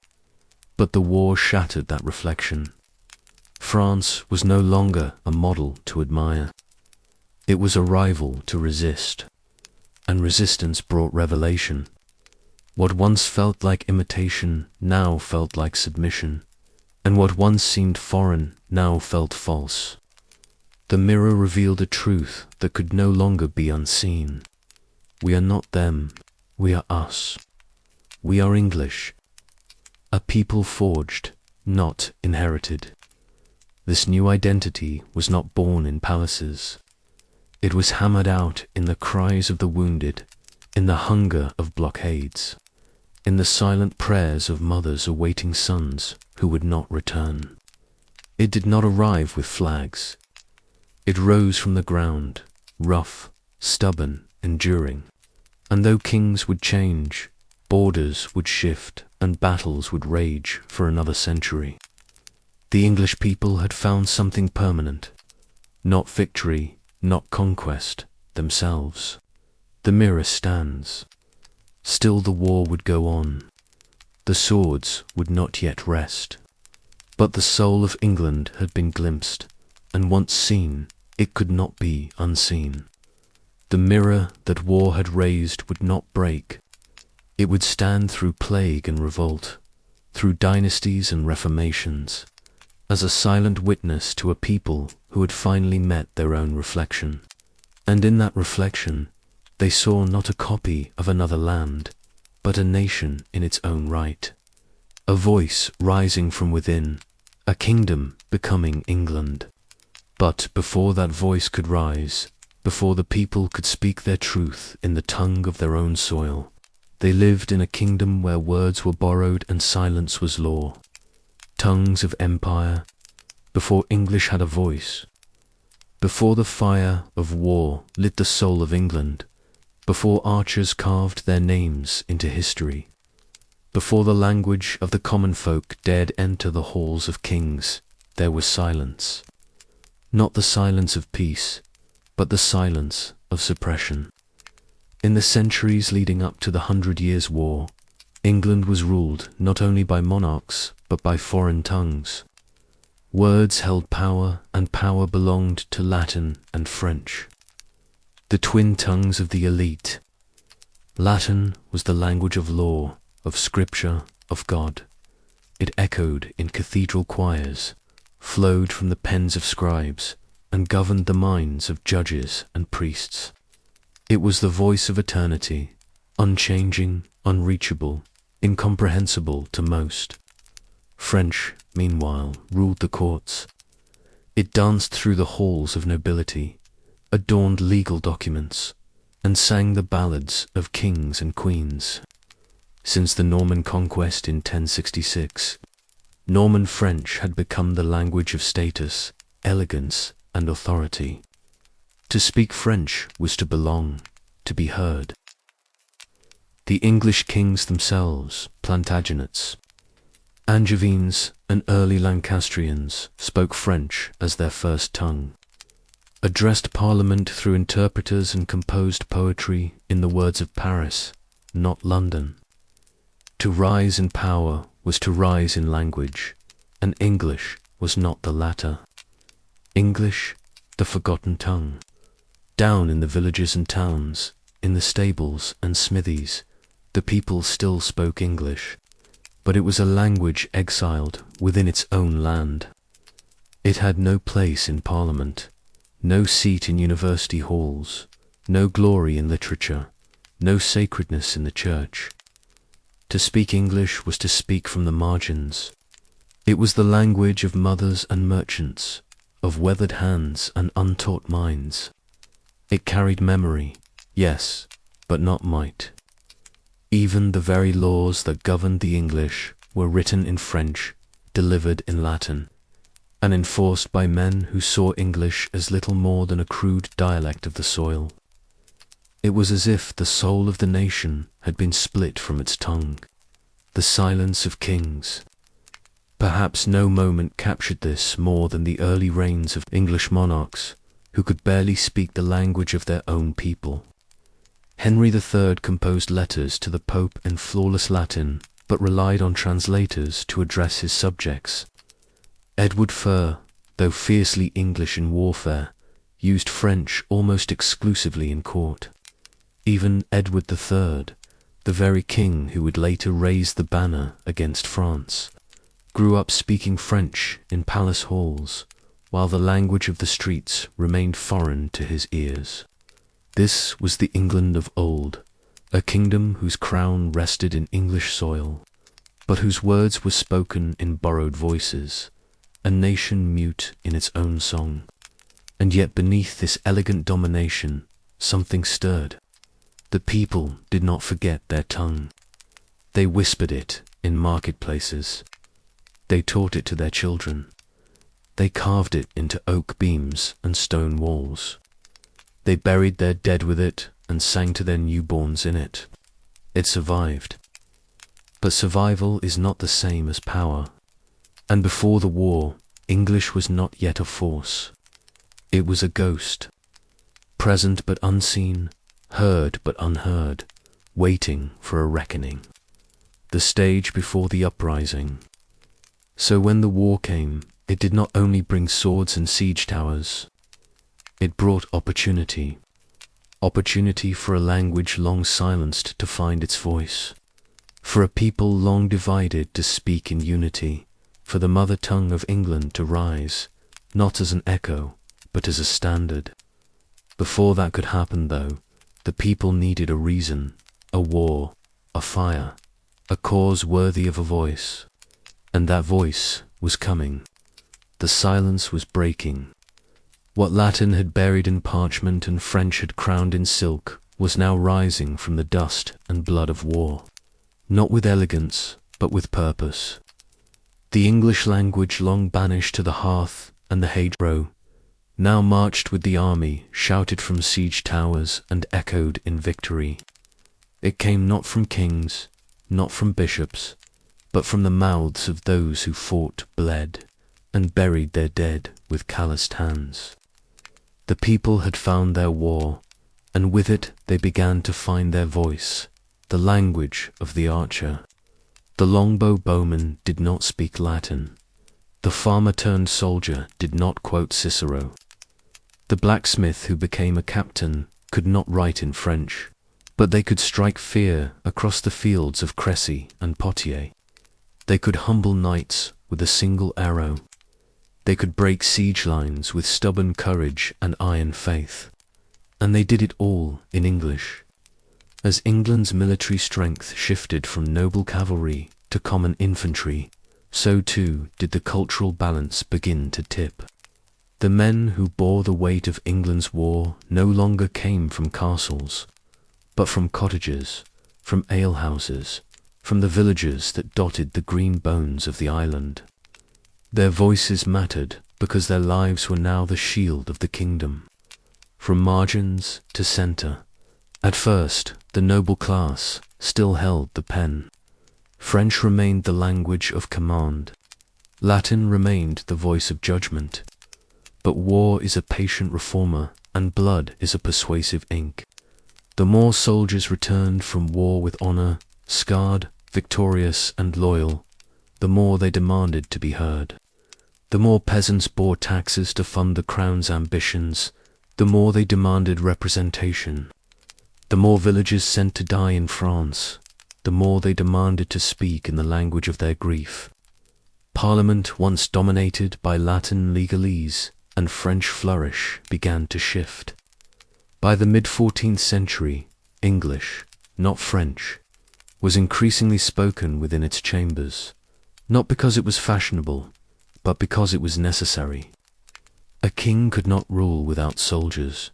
But the war shattered that reflection. France was no longer a model to admire. It was a rival to resist. And resistance brought revelation. What once felt like imitation now felt like submission, and what once seemed foreign now felt false. The mirror revealed a truth that could no longer be unseen. We are not them, we are us. We are English, a people forged, not inherited. This new identity was not born in palaces. It was hammered out in the cries of the wounded, in the hunger of blockades, in the silent prayers of mothers awaiting sons who would not return. It did not arrive with flags. It rose from the ground, rough, stubborn, enduring. And though kings would change, borders would shift, and battles would rage for another century, the English people had found something permanent. Not victory, not conquest, themselves. The mirror stands. Still the war would go on. The swords would not yet rest. But the soul of England had been glimpsed, and once seen, it could not be unseen. The mirror that war had raised would not break. It would stand through plague and revolt, through dynasties and reformations, as a silent witness to a people who had finally met their own reflection. And in that reflection, they saw not a copy of another land, but a nation in its own right. A voice rising from within, a kingdom becoming England. But before that voice could rise, before the people could speak their truth in the tongue of their own soil, they lived in a kingdom where words were borrowed and silence was law. Tongues of empire, before English had a voice. Before the fire of war lit the soul of England, before archers carved their names into history, before the language of the common folk dared enter the halls of kings, there was silence. Not the silence of peace, but the silence of suppression. In the centuries leading up to the 100 Years' War, England was ruled not only by monarchs, but by foreign tongues. Words held power, and power belonged to Latin and French, the twin tongues of the elite. Latin was the language of law, of scripture, of God. It echoed in cathedral choirs, flowed from the pens of scribes, and governed the minds of judges and priests. It was the voice of eternity, unchanging, unreachable, incomprehensible to most. French, meanwhile, ruled the courts. It danced through the halls of nobility, adorned legal documents, and sang the ballads of kings and queens. Since the Norman conquest in 1066, Norman French had become the language of status, elegance, and authority. To speak French was to belong, to be heard. The English kings themselves, Plantagenets, Angevines, and early Lancastrians spoke French as their first tongue, addressed Parliament through interpreters and composed poetry in the words of Paris, not London. To rise in power was to rise in language, and English was not the latter. English, the forgotten tongue. Down in the villages and towns, in the stables and smithies, the people still spoke English, but it was a language exiled within its own land. It had no place in Parliament, no seat in university halls, no glory in literature, no sacredness in the church. To speak English was to speak from the margins. It was the language of mothers and merchants, of weathered hands and untaught minds. It carried memory, yes, but not might. Even the very laws that governed the English were written in French, delivered in Latin. and enforced by men who saw English as little more than a crude dialect of the soil. It was as if the soul of the nation had been split from its tongue. The silence of kings. Perhaps no moment captured this more than the early reigns of English monarchs, who could barely speak the language of their own people. Henry III composed letters to the Pope in flawless Latin, but relied on translators to address his subjects. Edward IV, though fiercely English in warfare, used French almost exclusively in court. Even Edward III, the very king who would later raise the banner against France, grew up speaking French in palace halls, while the language of the streets remained foreign to his ears. This was the England of old, a kingdom whose crown rested in English soil, but whose words were spoken in borrowed voices, a nation mute in its own song. And yet beneath this elegant domination, something stirred. The people did not forget their tongue. They whispered it in marketplaces. They taught it to their children. They carved it into oak beams and stone walls. They buried their dead with it and sang to their newborns in it. It survived. But survival is not the same as power. And before the war, English was not yet a force. It was a ghost, present but unseen, heard but unheard, waiting for a reckoning. The stage before the uprising. So when the war came, it did not only bring swords and siege towers. It brought opportunity. Opportunity for a language long silenced to find its voice. For a people long divided to speak in unity. For the mother tongue of England to rise, not as an echo, but as a standard. Before that could happen, though, the people needed a reason, a war, a fire, a cause worthy of a voice. And that voice was coming. The silence was breaking. What Latin had buried in parchment and French had crowned in silk was now rising from the dust and blood of war. Not with elegance, but with purpose. The English language long banished to the hearth and the hedgerow, now marched with the army, shouted from siege towers and echoed in victory. It came not from kings, not from bishops, but from the mouths of those who fought, bled, and buried their dead with calloused hands. The people had found their war, and with it they began to find their voice, the language of the archer. The longbow bowman did not speak Latin. The farmer-turned-soldier did not quote Cicero. The blacksmith who became a captain could not write in French, but they could strike fear across the fields of Crecy and Poitiers. They could humble knights with a single arrow. They could break siege lines with stubborn courage and iron faith. And they did it all in English. As England's military strength shifted from noble cavalry to common infantry, so too did the cultural balance begin to tip. The men who bore the weight of England's war no longer came from castles, but from cottages, from alehouses, from the villages that dotted the green bones of the island. Their voices mattered because their lives were now the shield of the kingdom. From margins to centre, at first the noble class still held the pen. French remained the language of command. Latin remained the voice of judgment. But war is a patient reformer, and blood is a persuasive ink. The more soldiers returned from war with honor, scarred, victorious, and loyal, the more they demanded to be heard. The more peasants bore taxes to fund the crown's ambitions, the more they demanded representation. The more villagers sent to die in France, the more they demanded to speak in the language of their grief. Parliament, once dominated by Latin legalese and French flourish, began to shift. By the mid-14th century, English, not French, was increasingly spoken within its chambers, not because it was fashionable, but because it was necessary. A king could not rule without soldiers,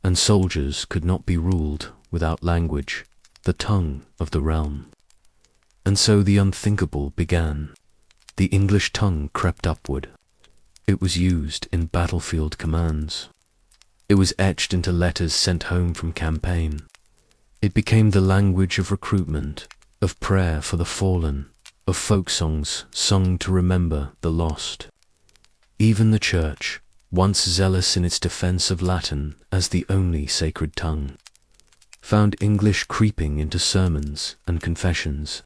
and soldiers could not be ruled without language, the tongue of the realm. And so the unthinkable began. The English tongue crept upward. It was used in battlefield commands. It was etched into letters sent home from campaign. It became the language of recruitment, of prayer for the fallen, of folk songs sung to remember the lost. Even the Church, once zealous in its defense of Latin as the only sacred tongue, found English creeping into sermons and confessions.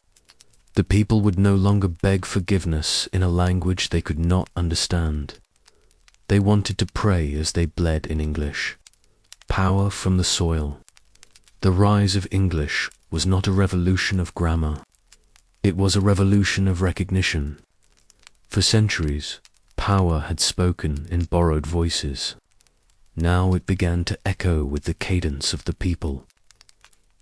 The people would no longer beg forgiveness in a language they could not understand. They wanted to pray as they bled in English. Power from the soil. The rise of English was not a revolution of grammar. It was a revolution of recognition. For centuries, power had spoken in borrowed voices. Now it began to echo with the cadence of the people.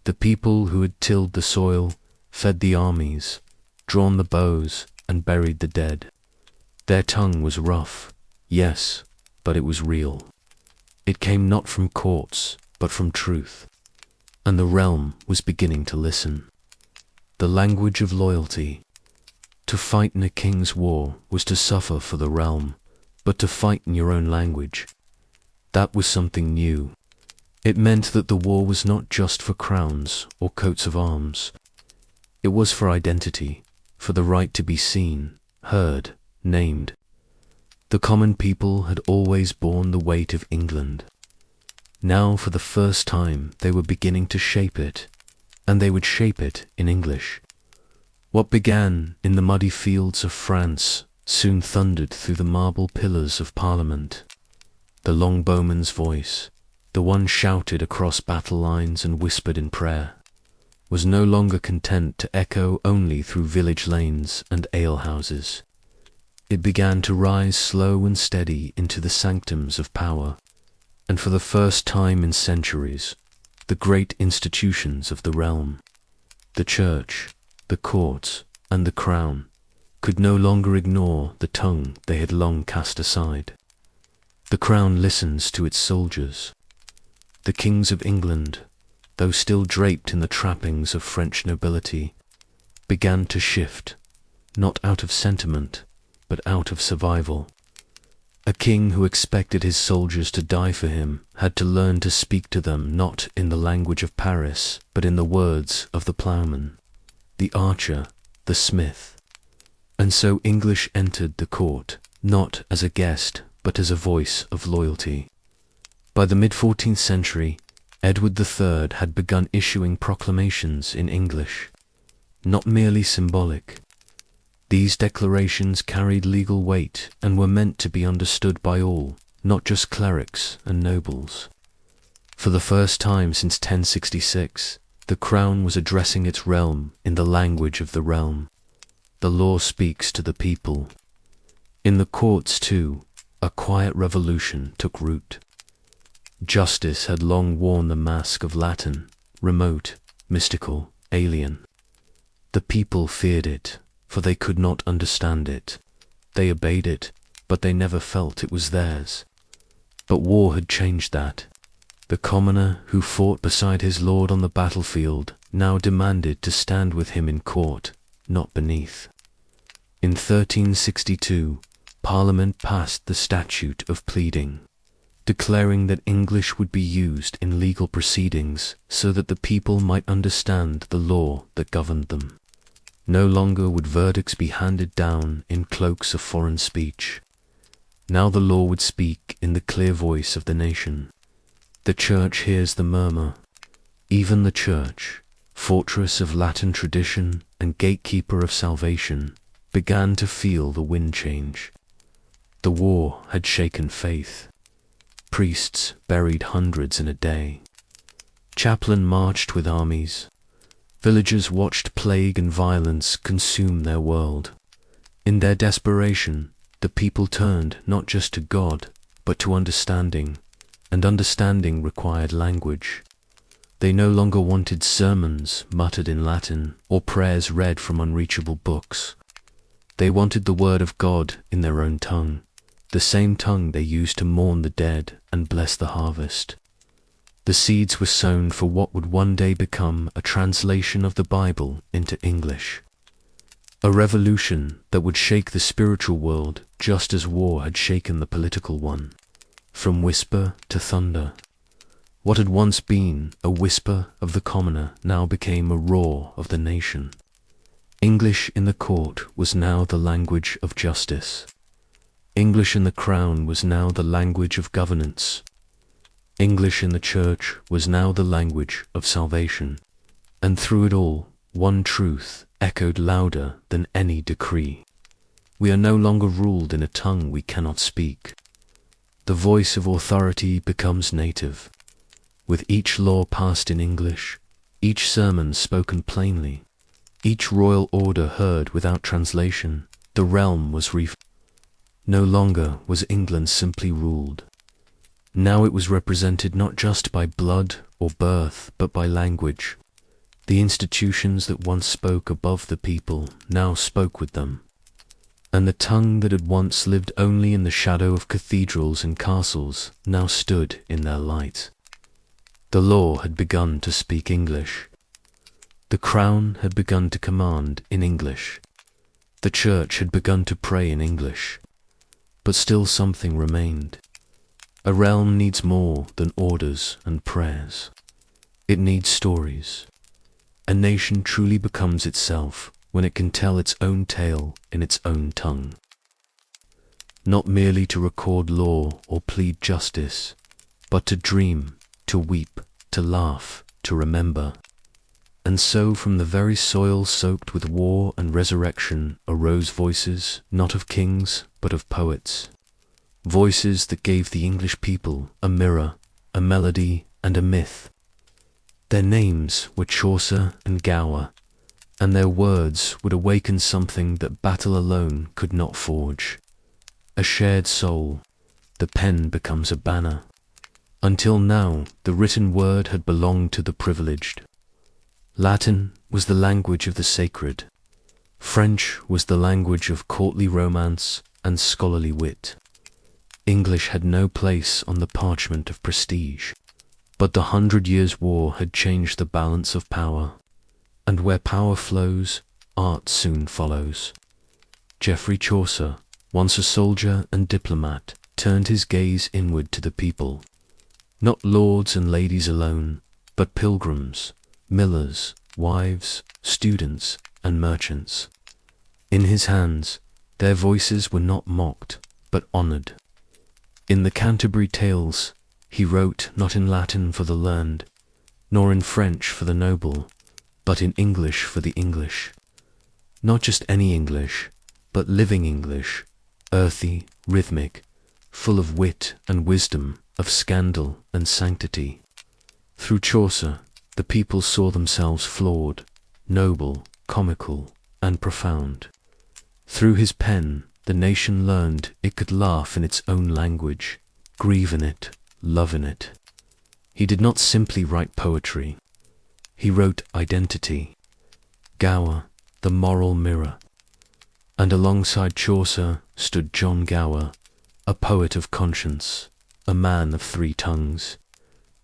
The people who had tilled the soil, fed the armies, drawn the bows, and buried the dead. Their tongue was rough, yes, but it was real. It came not from courts, but from truth. And the realm was beginning to listen. The language of loyalty. To fight in a king's war was to suffer for the realm, but to fight in your own language, that was something new. It meant that the war was not just for crowns or coats of arms. It was for identity, for the right to be seen, heard, named. The common people had always borne the weight of England. Now for the first time they were beginning to shape it, and they would shape it in English. What began in the muddy fields of France soon thundered through the marble pillars of Parliament. The longbowman's voice, the one shouted across battle lines and whispered in prayer, was no longer content to echo only through village lanes and alehouses. It began to rise slow and steady into the sanctums of power, and for the first time in centuries, the great institutions of the realm, the church, the courts, and the crown, could no longer ignore the tongue they had long cast aside. The crown listens to its soldiers. The kings of England, though still draped in the trappings of French nobility, began to shift, not out of sentiment, but out of survival. A king who expected his soldiers to die for him had to learn to speak to them not in the language of Paris, but in the words of the ploughman, the archer, the smith. And so English entered the court, not as a guest, but as a voice of loyalty. By the mid-14th century, Edward III had begun issuing proclamations in English, not merely symbolic. These declarations carried legal weight and were meant to be understood by all, not just clerics and nobles. For the first time since 1066, the crown was addressing its realm in the language of the realm. The law speaks to the people. In the courts, too, a quiet revolution took root. Justice had long worn the mask of Latin, remote, mystical, alien. The people feared it, for they could not understand it. They obeyed it, but they never felt it was theirs. But war had changed that. The commoner who fought beside his lord on the battlefield now demanded to stand with him in court, not beneath. In 1362, Parliament passed the Statute of Pleading, declaring that English would be used in legal proceedings so that the people might understand the law that governed them. No longer would verdicts be handed down in cloaks of foreign speech. Now the law would speak in the clear voice of the nation. The church hears the murmur. Even the church, fortress of Latin tradition and gatekeeper of salvation, began to feel the wind change. The war had shaken faith. Priests buried hundreds in a day. Chaplain marched with armies. Villagers watched plague and violence consume their world. In their desperation, the people turned not just to God, but to understanding, and understanding required language. They no longer wanted sermons muttered in Latin or prayers read from unreachable books. They wanted the word of God in their own tongue, the same tongue they used to mourn the dead and bless the harvest. The seeds were sown for what would one day become a translation of the Bible into English. A revolution that would shake the spiritual world just as war had shaken the political one. From whisper to thunder. What had once been a whisper of the commoner now became a roar of the nation. English in the court was now the language of justice. English in the crown was now the language of governance. English in the church was now the language of salvation. And through it all, one truth echoed louder than any decree. We are no longer ruled in a tongue we cannot speak. The voice of authority becomes native. With each law passed in English, each sermon spoken plainly, each royal order heard without translation, the realm was No longer was England simply ruled. Now it was represented not just by blood or birth, but by language. The institutions that once spoke above the people now spoke with them. And the tongue that had once lived only in the shadow of cathedrals and castles now stood in their light. The law had begun to speak English. The crown had begun to command in English. The church had begun to pray in English. But still something remained. A realm needs more than orders and prayers. It needs stories. A nation truly becomes itself when it can tell its own tale in its own tongue. Not merely to record law or plead justice, but to dream, to weep, to laugh, to remember. And so from the very soil soaked with war and resurrection arose voices not of kings but of poets. Voices that gave the English people a mirror, a melody, and a myth. Their names were Chaucer and Gower, and their words would awaken something that battle alone could not forge. A shared soul, the pen becomes a banner. Until now, the written word had belonged to the privileged. Latin was the language of the sacred. French was the language of courtly romance and scholarly wit. English had no place on the parchment of prestige. But the 100 Years' War had changed the balance of power, and where power flows, art soon follows. Geoffrey Chaucer, once a soldier and diplomat, turned his gaze inward to the people. Not lords and ladies alone, but pilgrims, millers, wives, students, and merchants. In his hands, their voices were not mocked, but honored. In the Canterbury Tales, he wrote not in Latin for the learned, nor in French for the noble, but in English for the English. Not just any English, but living English, earthy, rhythmic, full of wit and wisdom, of scandal and sanctity. Through Chaucer, the people saw themselves flawed, noble, comical, and profound. Through his pen, the nation learned it could laugh in its own language, grieve in it, love in it. He did not simply write poetry. He wrote identity. Gower, the moral mirror. And alongside Chaucer stood John Gower, a poet of conscience, a man of 3 tongues,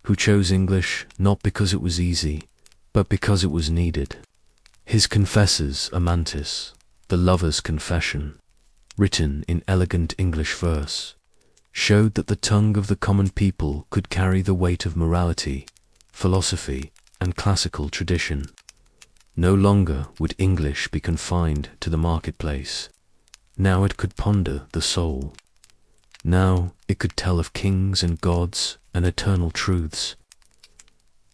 who chose English not because it was easy, but because it was needed. His Confessors Amantis, the lover's confession, written in elegant English verse, showed that the tongue of the common people could carry the weight of morality, philosophy, and classical tradition. No longer would English be confined to the marketplace. Now it could ponder the soul. Now it could tell of kings and gods and eternal truths.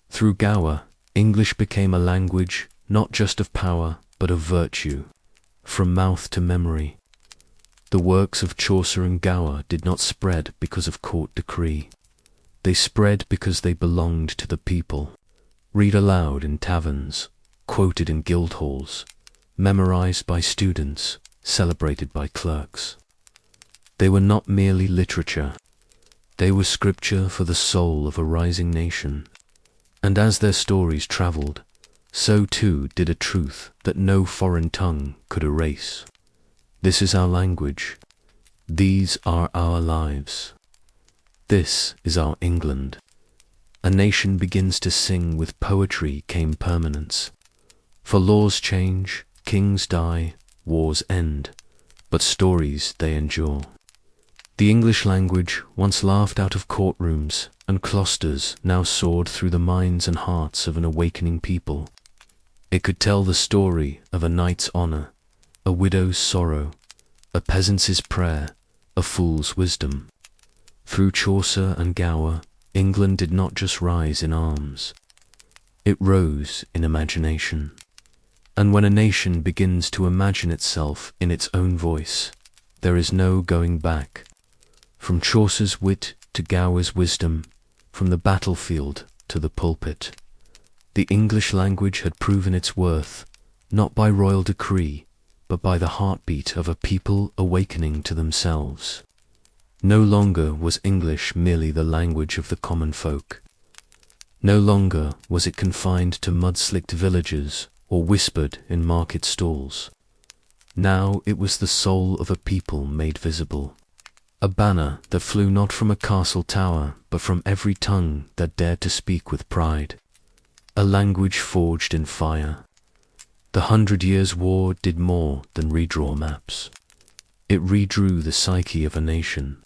Through Gower, English became a language not just of power, but of virtue, from mouth to memory. The works of Chaucer and Gower did not spread because of court decree. They spread because they belonged to the people. Read aloud in taverns, quoted in guild halls, memorized by students, celebrated by clerks. They were not merely literature. They were scripture for the soul of a rising nation. And as their stories traveled, so too did a truth that no foreign tongue could erase. This is our language. These are our lives. This is our England. A nation begins to sing with poetry came permanence. For laws change, kings die, wars end, but stories they endure. The English language, once laughed out of courtrooms and cloisters, now soared through the minds and hearts of an awakening people. It could tell the story of a knight's honor, a widow's sorrow, a peasant's prayer, a fool's wisdom. Through Chaucer and Gower, England did not just rise in arms. It rose in imagination. And when a nation begins to imagine itself in its own voice, there is no going back. From Chaucer's wit to Gower's wisdom, from the battlefield to the pulpit, the English language had proven its worth, not by royal decree, but by the heartbeat of a people awakening to themselves. No longer was English merely the language of the common folk. No longer was it confined to mud-slicked villages or whispered in market stalls. Now it was the soul of a people made visible. A banner that flew not from a castle tower, but from every tongue that dared to speak with pride. A language forged in fire. The 100 Years' War did more than redraw maps. It redrew the psyche of a nation,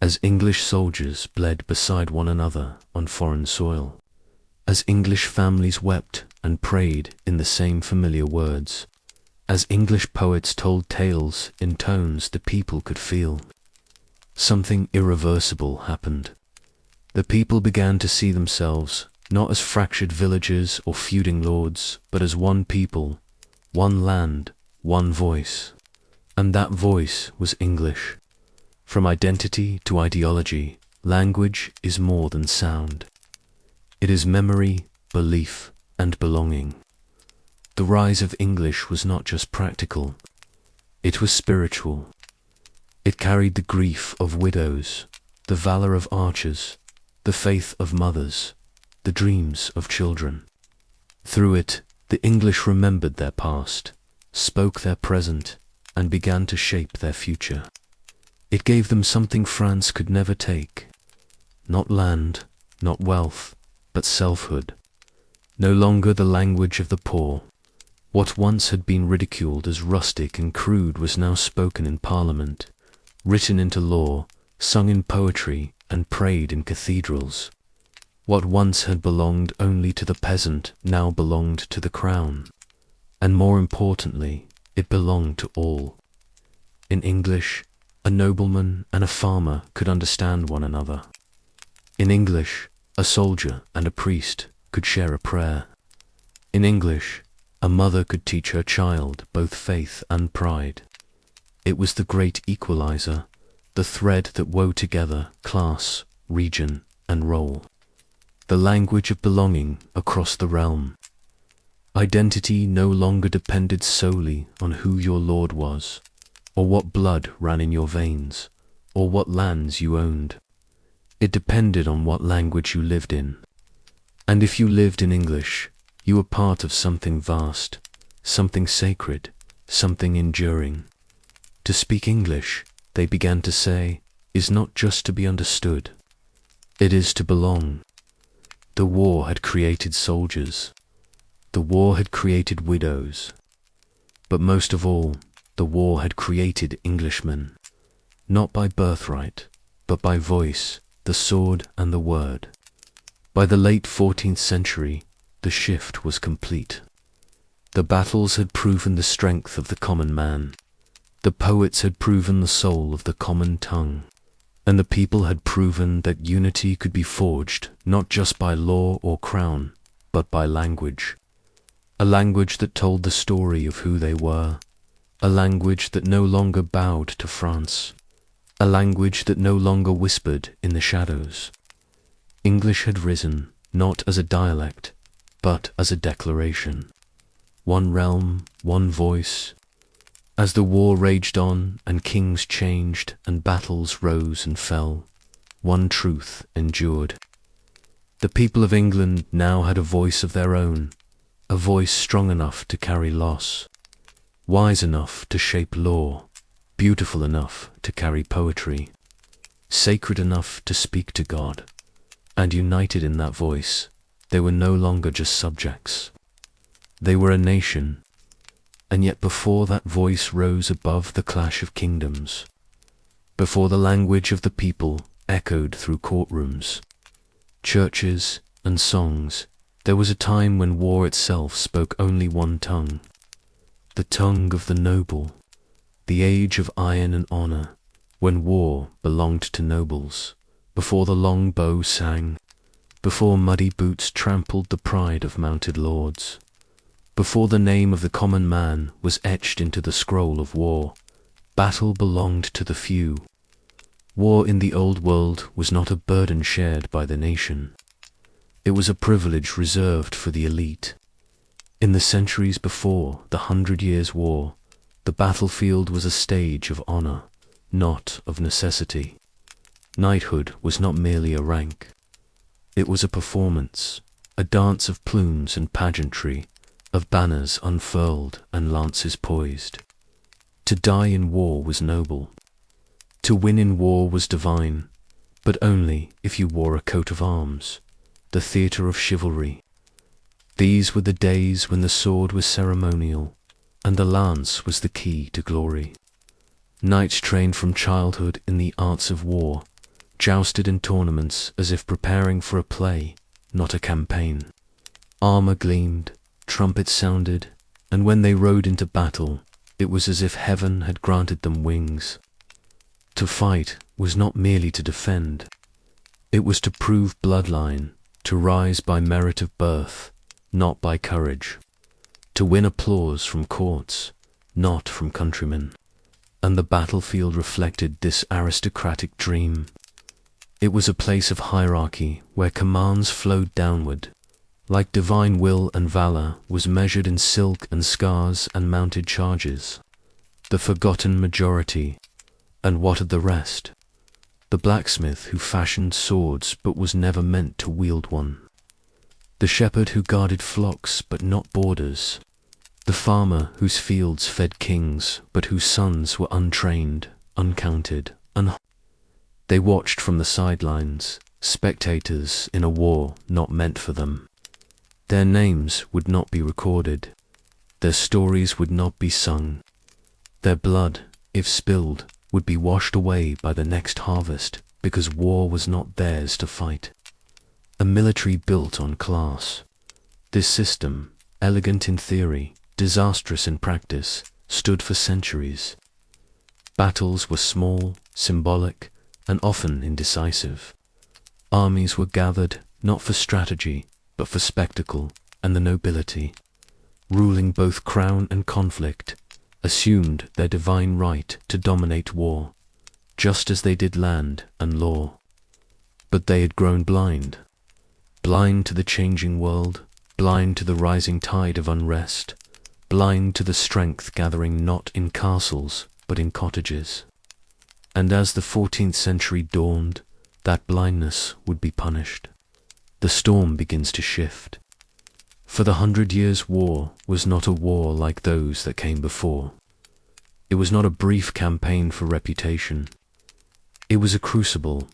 as English soldiers bled beside one another on foreign soil, as English families wept and prayed in the same familiar words, as English poets told tales in tones the people could feel. Something irreversible happened. The people began to see themselves not as fractured villagers or feuding lords, but as one people, one land, one voice. And that voice was English. From identity to ideology, language is more than sound. It is memory, belief, and belonging. The rise of English was not just practical, it was spiritual. It carried the grief of widows, the valor of archers, the faith of mothers, the dreams of children. Through it, the English remembered their past, spoke their present, and began to shape their future. It gave them something France could never take. Not land, not wealth, but selfhood. No longer the language of the poor. What once had been ridiculed as rustic and crude was now spoken in Parliament, written into law, sung in poetry, and prayed in cathedrals. What once had belonged only to the peasant now belonged to the crown, and more importantly, it belonged to all. In English, a nobleman and a farmer could understand one another. In English, a soldier and a priest could share a prayer. In English, a mother could teach her child both faith and pride. It was the great equalizer, the thread that wove together class, region, and role. The language of belonging across the realm. Identity no longer depended solely on who your lord was, or what blood ran in your veins, or what lands you owned. It depended on what language you lived in. And if you lived in English, you were part of something vast, something sacred, something enduring. To speak English, they began to say, is not just to be understood. It is to belong. The war had created soldiers. The war had created widows. But most of all, the war had created Englishmen, not by birthright, but by voice, the sword and the word. By the late 14th century, the shift was complete. The battles had proven the strength of the common man. The poets had proven the soul of the common tongue. And the people had proven that unity could be forged not just by law or crown, but by language. A language that told the story of who they were. A language that no longer bowed to France. A language that no longer whispered in the shadows. English had risen, not as a dialect, but as a declaration. One realm, one voice. As the war raged on, and kings changed, and battles rose and fell, one truth endured. The people of England now had a voice of their own, a voice strong enough to carry loss, wise enough to shape law, beautiful enough to carry poetry, sacred enough to speak to God. And united in that voice, they were no longer just subjects. They were a And yet before that voice rose above the clash of kingdoms, before the language of the people echoed through courtrooms, churches, and songs, there was a time when war itself spoke only one tongue, the tongue of the noble, the age of iron and honor, when war belonged to nobles, before the long bow sang, before muddy boots trampled the pride of mounted lords, before the name of the common man was etched into the scroll of war. Battle belonged to the few. War in the old world was not a burden shared by the nation. It was a privilege reserved for the elite. In the centuries before the 100 Years' War, the battlefield was a stage of honor, not of necessity. Knighthood was not merely a rank. It was a performance, a dance of plumes and pageantry, of banners unfurled and lances poised. To die in war was noble. To win in war was divine, but only if you wore a coat of arms, the theatre of chivalry. These were the days when the sword was ceremonial, and the lance was the key to glory. Knights trained from childhood in the arts of war, jousted in tournaments as if preparing for a play, not a campaign. Armor gleamed, trumpets sounded, and when they rode into battle, it was as if heaven had granted them wings. To fight was not merely to defend. It was to prove bloodline, to rise by merit of birth, not by courage, to win applause from courts, not from countrymen. And the battlefield reflected this aristocratic dream. It was a place of hierarchy where commands flowed downward, like divine will, and valor was measured in silk and scars and mounted charges. The forgotten majority, and what of the rest? The blacksmith who fashioned swords but was never meant to wield one. The shepherd who guarded flocks but not borders. The farmer whose fields fed kings but whose sons were untrained, uncounted, They watched from the sidelines, spectators in a war not meant for them. Their names would not be recorded. Their stories would not be sung. Their blood, if spilled, would be washed away by the next harvest, because war was not theirs to fight. A military built on class. This system, elegant in theory, disastrous in practice, stood for centuries. Battles were small, symbolic, and often indecisive. Armies were gathered not for strategy, but for spectacle, and the nobility, ruling both crown and conflict, assumed their divine right to dominate war, just as they did land and law. But they had grown blind, blind to the changing world, blind to the rising tide of unrest, blind to the strength gathering not in castles, but in cottages. And as the 14th century dawned, that blindness would be punished. The storm begins to shift. For the 100 Years' War was not a war like those that came before. It was not a brief campaign for reputation. It was a crucible,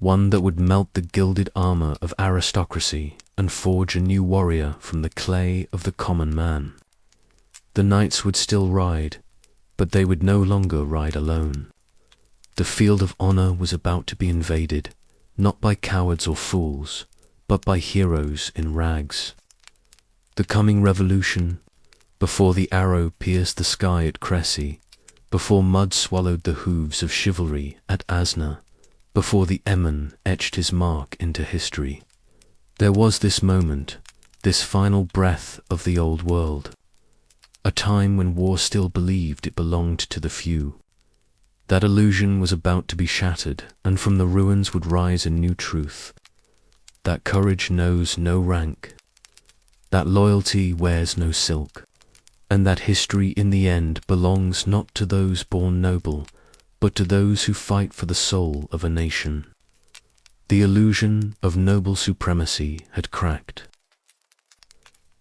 one that would melt the gilded armor of aristocracy and forge a new warrior from the clay of the common man. The knights would still ride, but they would no longer ride alone. The field of honor was about to be invaded, not by cowards or fools, but by heroes in rags. The coming revolution, before the arrow pierced the sky at Crecy, before mud swallowed the hooves of chivalry at Asna, before the Emin etched his mark into history, there was this moment, this final breath of the old world, a time when war still believed it belonged to the few. That illusion was about to be shattered, and from the ruins would rise a new truth. That courage knows no rank, that loyalty wears no silk, and that history in the end belongs not to those born noble, but to those who fight for the soul of a nation. The illusion of noble supremacy had cracked.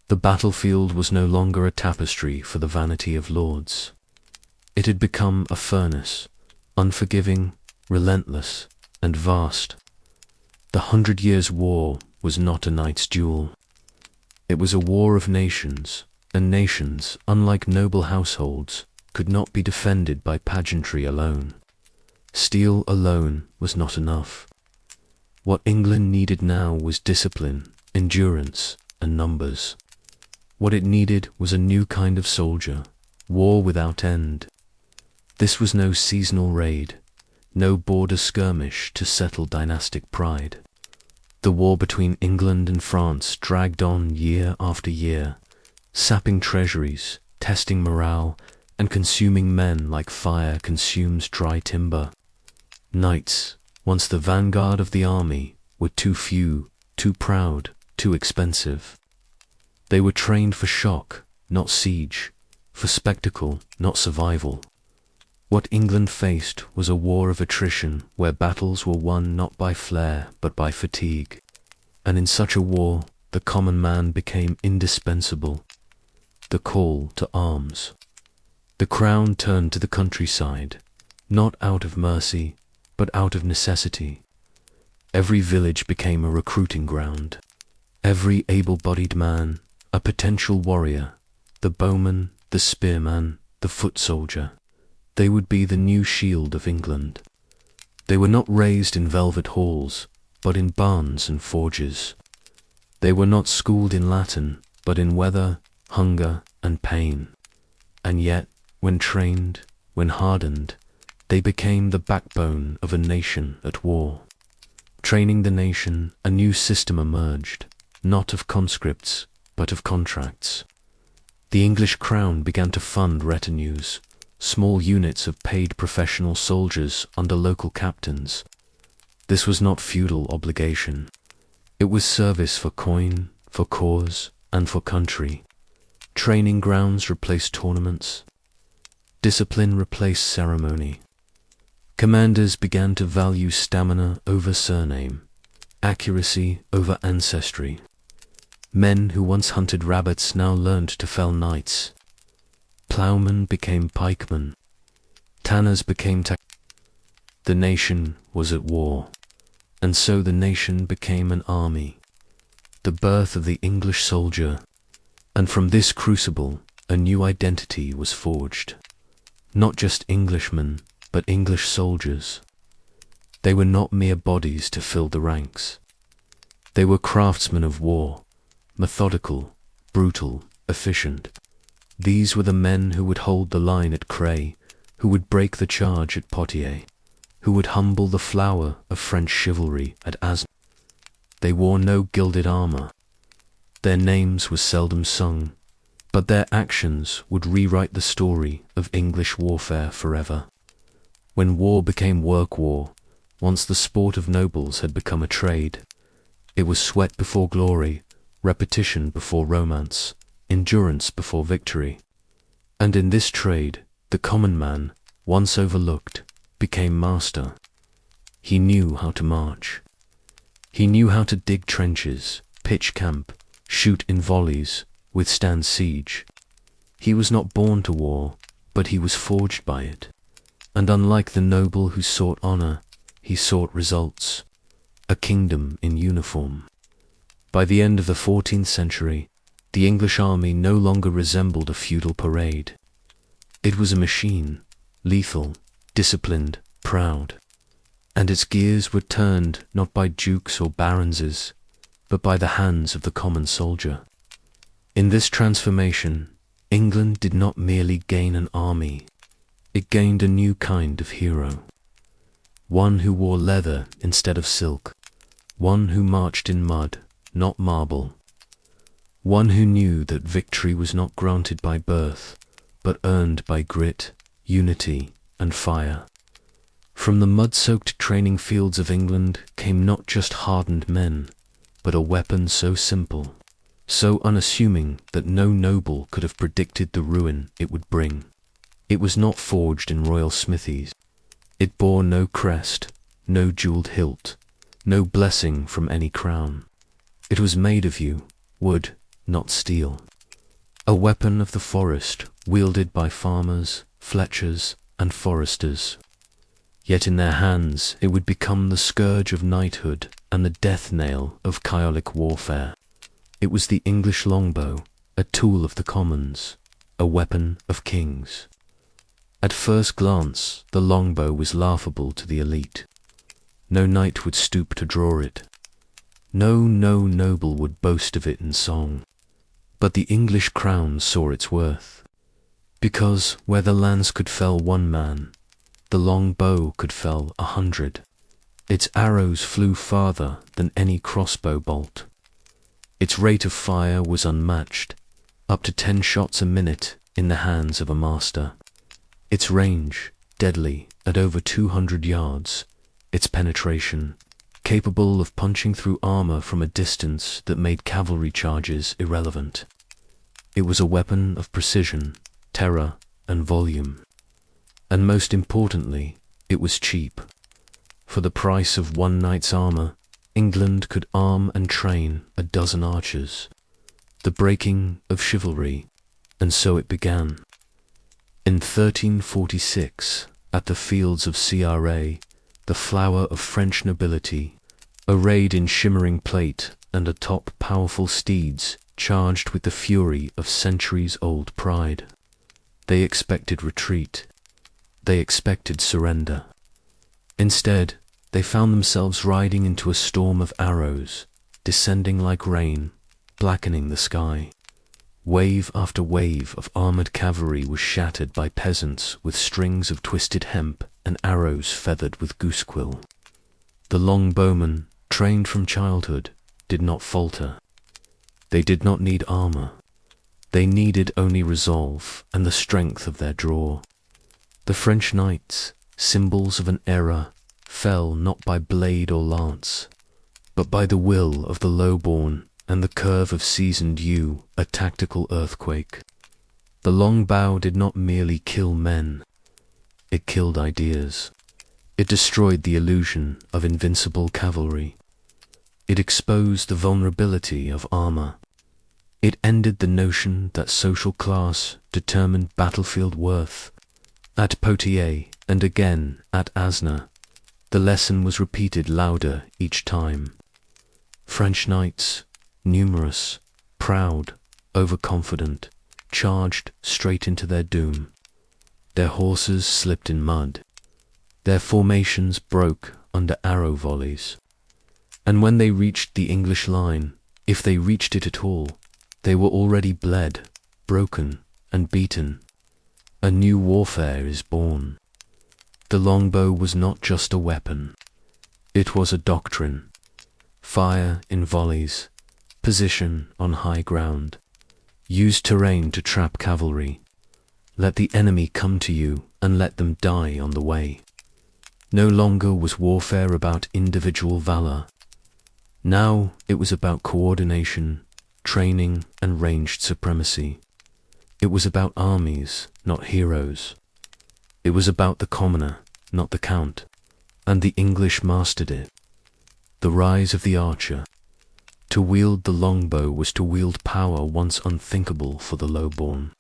The battlefield was no longer a tapestry for the vanity of lords. It had become a furnace, unforgiving, relentless, and vast. The 100 Years' War was not a knight's duel. It was a war of nations, And nations, unlike noble households, could not be defended by pageantry alone. Steel alone was not enough. What England needed now was discipline, endurance, and numbers. What it needed was a new kind of soldier, war without end. This was no seasonal raid, no border skirmish to settle dynastic pride. The war between England and France dragged on year after year, sapping treasuries, testing morale, and consuming men like fire consumes dry timber. Knights, once the vanguard of the army, were too few, too proud, too expensive. They were trained for shock, not siege, for spectacle, not survival. What England faced was a war of attrition where battles were won not by flair but by fatigue. And in such a war, the common man became indispensable. The call to arms. The crown turned to the countryside, not out of mercy, but out of necessity. Every village became a recruiting ground. Every able-bodied man, a potential warrior, the bowman, the spearman, the foot soldier. They would be the new shield of England. They were not raised in velvet halls, but in barns and forges. They were not schooled in Latin, but in weather, hunger, and pain. And yet, when trained, when hardened, they became the backbone of a nation at war. Training the nation, a new system emerged, not of conscripts, but of contracts. The English crown began to fund retinues, small units of paid professional soldiers under local captains. This was not feudal obligation. It was service for coin, for cause, and for country. Training grounds replaced tournaments. Discipline replaced ceremony. Commanders began to value stamina over surname, accuracy over ancestry. Men who once hunted rabbits now learned to fell knights. Ploughmen became pikemen. Tanners became The nation was at war, and so the nation became an army. The birth of the English soldier, and from this crucible a new identity was forged. Not just Englishmen, but English soldiers. They were not mere bodies to fill the ranks. They were craftsmen of war, methodical, brutal, efficient. These were the men who would hold the line at Crecy, who would break the charge at Poitiers, who would humble the flower of French chivalry at Agen. They wore no gilded armor. Their names were seldom sung, but their actions would rewrite the story of English warfare forever. When war became work war, once the sport of nobles had become a trade, it was sweat before glory, repetition before romance, endurance before victory. And in this trade, the common man, once overlooked, became master. He knew how to march. He knew how to dig trenches, pitch camp, shoot in volleys, withstand siege. He was not born to war, but he was forged by it. And unlike the noble who sought honor, he sought results, a kingdom in uniform. By the end of the 14th century, the English army no longer resembled a feudal parade. It was a machine, lethal, disciplined, proud. And its gears were turned not by dukes or baronses, but by the hands of the common soldier. In this transformation, England did not merely gain an army, it gained a new kind of hero. One who wore leather instead of silk, one who marched in mud, not marble. One who knew that victory was not granted by birth, but earned by grit, unity, and fire. From the mud-soaked training fields of England came not just hardened men, but a weapon so simple, so unassuming that no noble could have predicted the ruin it would bring. It was not forged in royal smithies. It bore no crest, no jeweled hilt, no blessing from any crown. It was made of you, wood, not steel. A weapon of the forest, wielded by farmers, fletchers, and foresters. Yet in their hands it would become the scourge of knighthood and the death nail of Catholic warfare. It was the English longbow, a tool of the commons, a weapon of kings. At first glance, the longbow was laughable to the elite. No knight would stoop to draw it. No noble would boast of it in song. But the English crown saw its worth, because where the lance could fell one man, the long bow could fell 100. Its arrows flew farther than any crossbow bolt. Its rate of fire was unmatched, up to 10 shots a minute in the hands of a master. Its range, deadly at over 200 yards, its penetration, capable of punching through armor from a distance that made cavalry charges irrelevant. It was a weapon of precision, terror, and volume. And most importantly, it was cheap. For the price of one knight's armor, England could arm and train a dozen archers. The breaking of chivalry, and so it began. In 1346, at the fields of Crecy, the flower of French nobility, arrayed in shimmering plate and atop powerful steeds, charged with the fury of centuries-old pride. They expected retreat. They expected surrender. Instead, they found themselves riding into a storm of arrows, descending like rain, blackening the sky. Wave after wave of armored cavalry was shattered by peasants with strings of twisted hemp and arrows feathered with goosequill. The longbowmen, trained from childhood, did not falter. They did not need armor. They needed only resolve and the strength of their draw. The French knights, symbols of an era, fell not by blade or lance, but by the will of the low-born and the curve of seasoned yew, a tactical earthquake. The long bow did not merely kill men. It killed ideas. It destroyed the illusion of invincible cavalry. It exposed the vulnerability of armor. It ended the notion that social class determined battlefield worth. At Poitiers and again at Asna, the lesson was repeated louder each time. French knights, numerous, proud, overconfident, charged straight into their doom. Their horses slipped in mud. Their formations broke under arrow volleys. And when they reached the English line, if they reached it at all, they were already bled, broken, and beaten. A new warfare is born. The longbow was not just a weapon. It was a doctrine. Fire in volleys, position on high ground. Use terrain to trap cavalry. Let the enemy come to you and let them die on the way. No longer was warfare about individual valor. Now it was about coordination, training, and ranged supremacy. It was about armies, not heroes. It was about the commoner, not the count, and the English mastered it. The rise of the archer. To wield the longbow was to wield power once unthinkable for the low-born.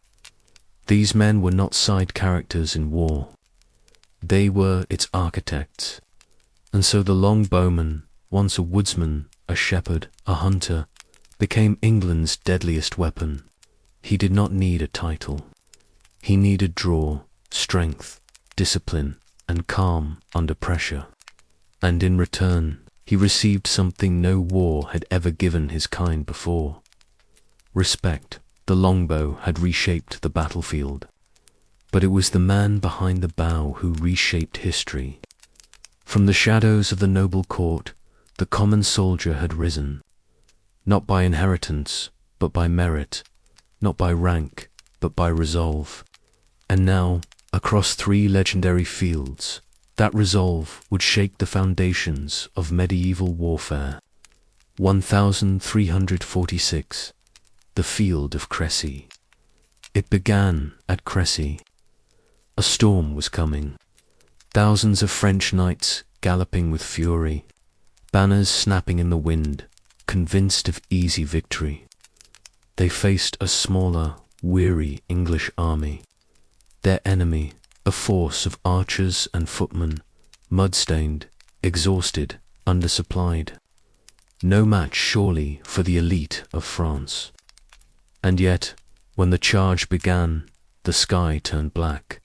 These men were not side characters in war. They were its architects. And so the longbowman, once a woodsman, a shepherd, a hunter, became England's deadliest weapon. He did not need a title. He needed draw, strength, discipline, and calm under pressure. And in return, he received something no war had ever given his kind before. Respect. The longbow had reshaped the battlefield. But it was the man behind the bow who reshaped history. From the shadows of the noble court, the common soldier had risen. Not by inheritance, but by merit. Not by rank, but by resolve. And now, across 3 legendary fields, that resolve would shake the foundations of medieval warfare. 1346. The field of Crecy. It began at Crecy. A storm was coming. Thousands of French knights galloping with fury, banners snapping in the wind, convinced of easy victory. They faced a smaller, weary English army. Their enemy, a force of archers and footmen, mud-stained, exhausted, undersupplied. No match surely for the elite of France. And yet, when the charge began, the sky turned black.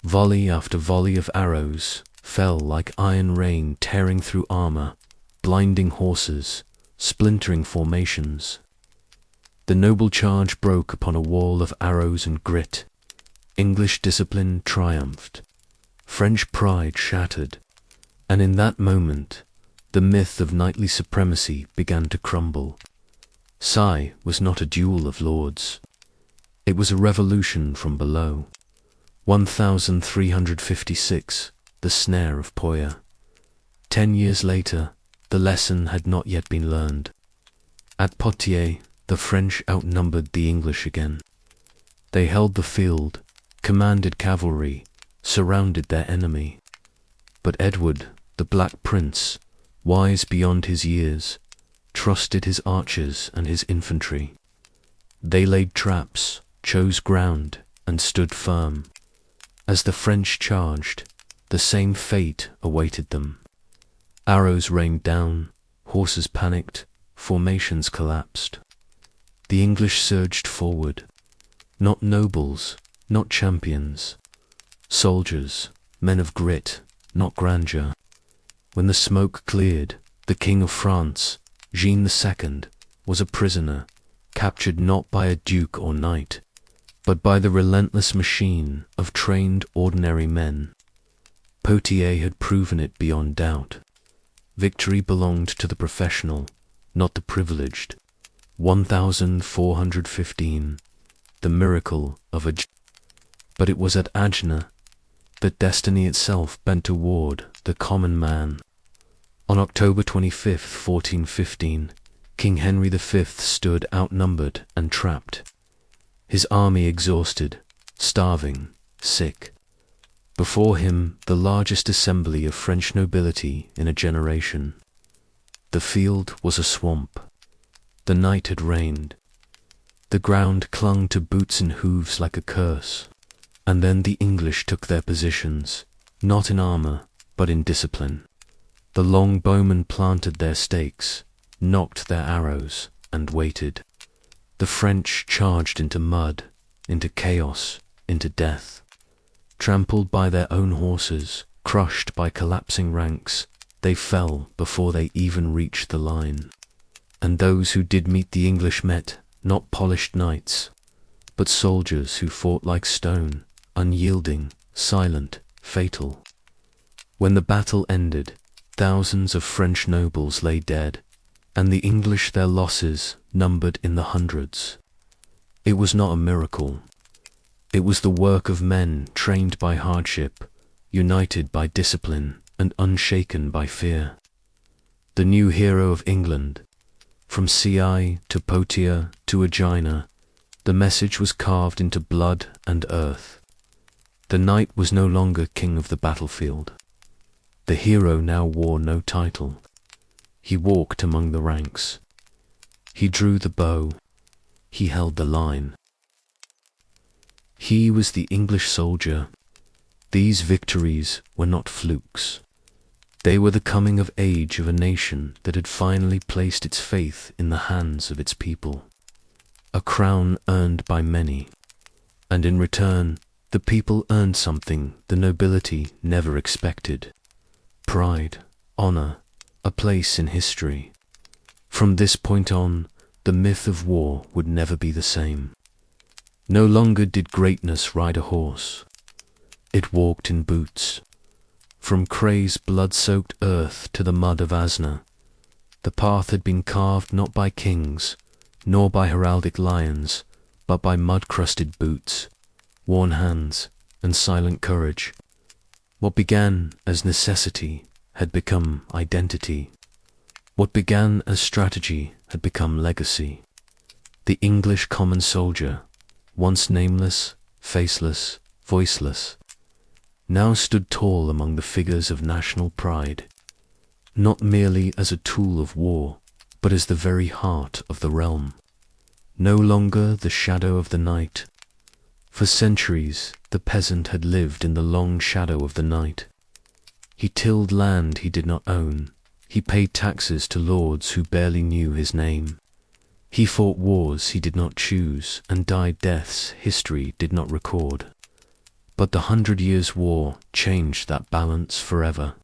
Volley after volley of arrows fell like iron rain, tearing through armor, blinding horses, splintering formations. The noble charge broke upon a wall of arrows and grit. English discipline triumphed. French pride shattered. And in that moment, the myth of knightly supremacy began to crumble. Versailles was not a duel of lords. It was a revolution from below. 1356, the snare of Poya. 10 years later, the lesson had not yet been learned. At Poitiers, the French outnumbered the English again. They held the field, commanded cavalry, surrounded their enemy. But Edward, the Black Prince, wise beyond his years, trusted his archers and his infantry. They laid traps, chose ground, and stood firm. As the French charged, the same fate awaited them. Arrows rained down, horses panicked, formations collapsed. The English surged forward. Not nobles, not champions. Soldiers, men of grit, not grandeur. When the smoke cleared, the King of France, Jean II, was a prisoner, captured not by a duke or knight, but by the relentless machine of trained ordinary men. Poitiers had proven it beyond doubt. Victory belonged to the professional, not the privileged. 1415, the miracle of But it was at Agincourt that destiny itself bent toward the common man. On October 25, 1415, King Henry V stood outnumbered and trapped. His army exhausted, starving, sick. Before him, the largest assembly of French nobility in a generation. The field was a swamp. The night had rained. The ground clung to boots and hooves like a curse. And then the English took their positions, not in armor, but in discipline. The long bowmen planted their stakes, knocked their arrows, and waited. The French charged into mud, into chaos, into death. Trampled by their own horses, crushed by collapsing ranks, they fell before they even reached the line. And those who did meet the English met, not polished knights, but soldiers who fought like stone, unyielding, silent, fatal. When the battle ended, thousands of French nobles lay dead, and the English their losses numbered in the hundreds. It was not a miracle. It was the work of men trained by hardship, united by discipline, and unshaken by fear. The new hero of England, from Crecy to Poitiers to Agincourt, the message was carved into blood and earth. The knight was no longer king of the battlefield. The hero now wore no title. He walked among the ranks. He drew the bow. He held the line. He was the English soldier. These victories were not flukes. They were the coming of age of a nation that had finally placed its faith in the hands of its people. A crown earned by many. And in return, the people earned something the nobility never expected. Pride, honor, a place in history. From this point on, the myth of war would never be the same. No longer did greatness ride a horse. It walked in boots. From Crecy's blood-soaked earth to the mud of Agincourt, the path had been carved not by kings, nor by heraldic lions, but by mud-crusted boots, worn hands, and silent courage. What began as necessity had become identity. What began as strategy had become legacy. The English common soldier, once nameless, faceless, voiceless, now stood tall among the figures of national pride, not merely as a tool of war, but as the very heart of the realm. No longer the shadow of the knight. For centuries, the peasant had lived in the long shadow of the knight. He tilled land he did not own. He paid taxes to lords who barely knew his name. He fought wars he did not choose and died deaths history did not record. But the 100 Years' War changed that balance forever.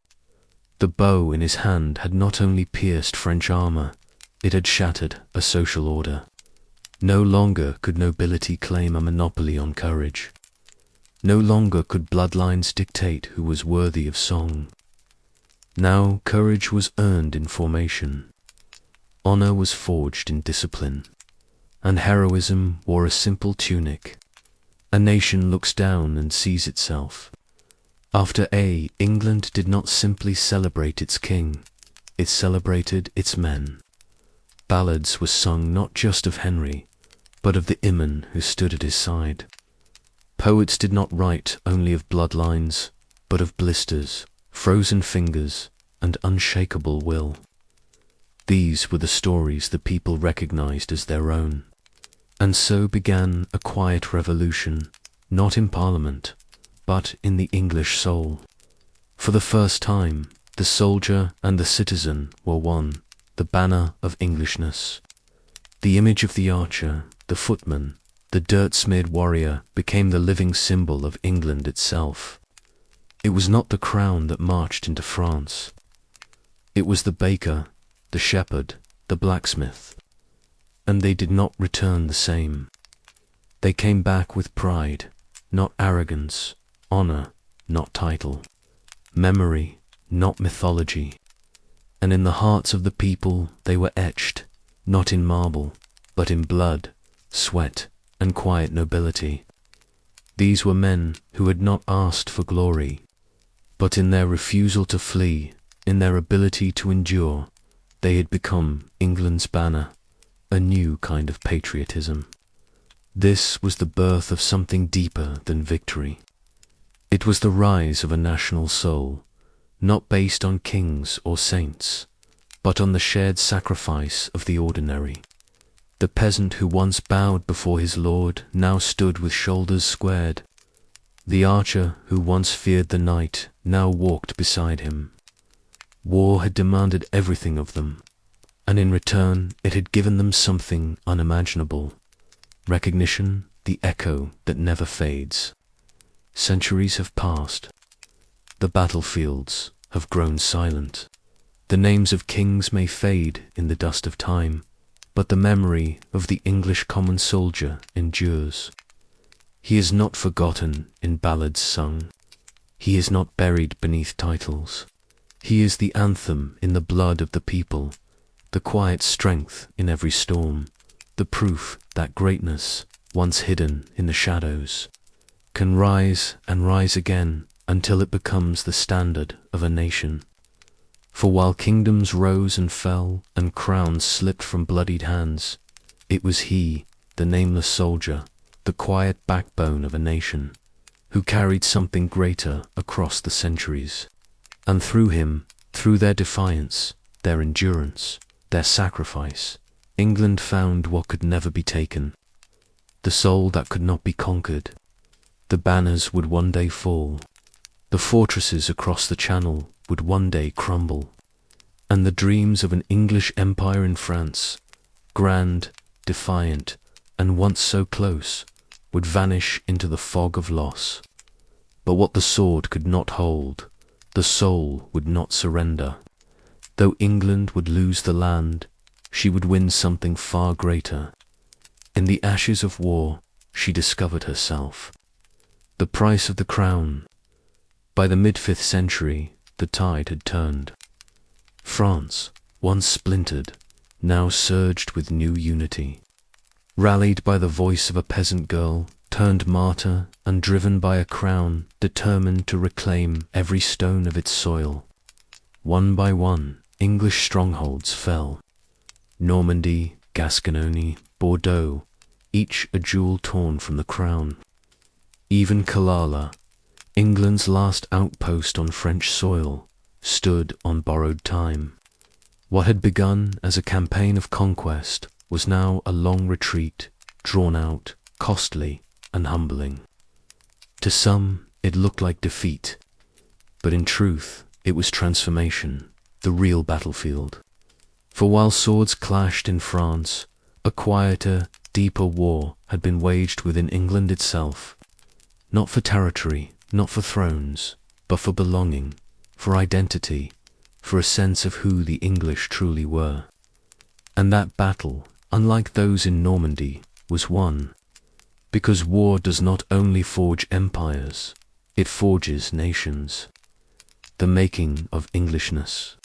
The bow in his hand had not only pierced French armor, it had shattered a social order. No longer could nobility claim a monopoly on courage. No longer could bloodlines dictate who was worthy of song. Now courage was earned in formation. Honor was forged in discipline. And heroism wore a simple tunic. A nation looks down and sees itself. After England did not simply celebrate its king, it celebrated its men. Ballads were sung not just of Henry, but of the imam who stood at his side. Poets did not write only of bloodlines, but of blisters, frozen fingers, and unshakable will. These were the stories the people recognized as their own. And so began a quiet revolution, not in Parliament, but in the English soul. For the first time, the soldier and the citizen were one, the banner of Englishness. The image of the archer, the footman, the dirt-smeared warrior became the living symbol of England itself. It was not the crown that marched into France. It was the baker, the shepherd, the blacksmith. And they did not return the same. They came back with pride, not arrogance, honor, not title, memory, not mythology. And in the hearts of the people they were etched, not in marble, but in blood, sweat, and quiet nobility. These were men who had not asked for glory, but in their refusal to flee, in their ability to endure, they had become England's banner, a new kind of patriotism. This was the birth of something deeper than victory. It was the rise of a national soul, not based on kings or saints, but on the shared sacrifice of the ordinary. The peasant who once bowed before his lord now stood with shoulders squared. The archer who once feared the knight now walked beside him. War had demanded everything of them, and in return it had given them something unimaginable. Recognition, the echo that never fades. Centuries have passed. The battlefields have grown silent. The names of kings may fade in the dust of time, but the memory of the English common soldier endures. He is not forgotten in ballads sung. He is not buried beneath titles. He is the anthem in the blood of the people, the quiet strength in every storm, the proof that greatness, once hidden in the shadows, can rise and rise again until it becomes the standard of a nation. For while kingdoms rose and fell and crowns slipped from bloodied hands, it was he, the nameless soldier, the quiet backbone of a nation, who carried something greater across the centuries. And through him, through their defiance, their endurance, their sacrifice, England found what could never be taken, the soul that could not be conquered. The banners would one day fall, the fortresses across the Channel would one day crumble, and the dreams of an English empire in France, grand, defiant, and once so close, would vanish into the fog of loss. But what the sword could not hold, the soul would not surrender. Though England would lose the land, she would win something far greater. In the ashes of war, she discovered herself. The price of the crown. By the mid-5th century, the tide had turned. France, once splintered, now surged with new unity. Rallied by the voice of a peasant girl, turned martyr and driven by a crown determined to reclaim every stone of its soil. One by one, English strongholds fell. Normandy, Gascony, Bordeaux, each a jewel torn from the crown. Even Killala, England's last outpost on French soil, stood on borrowed time. What had begun as a campaign of conquest was now a long retreat, drawn out, costly, and humbling. To some, it looked like defeat, but in truth, it was transformation, the real battlefield. For while swords clashed in France, A quieter, deeper war had been waged within England itself, not for territory, not for thrones, but for belonging, for identity, for a sense of who the English truly were. And that battle, unlike those in Normandy, was won, because war does not only forge empires, it forges nations. The making of Englishness.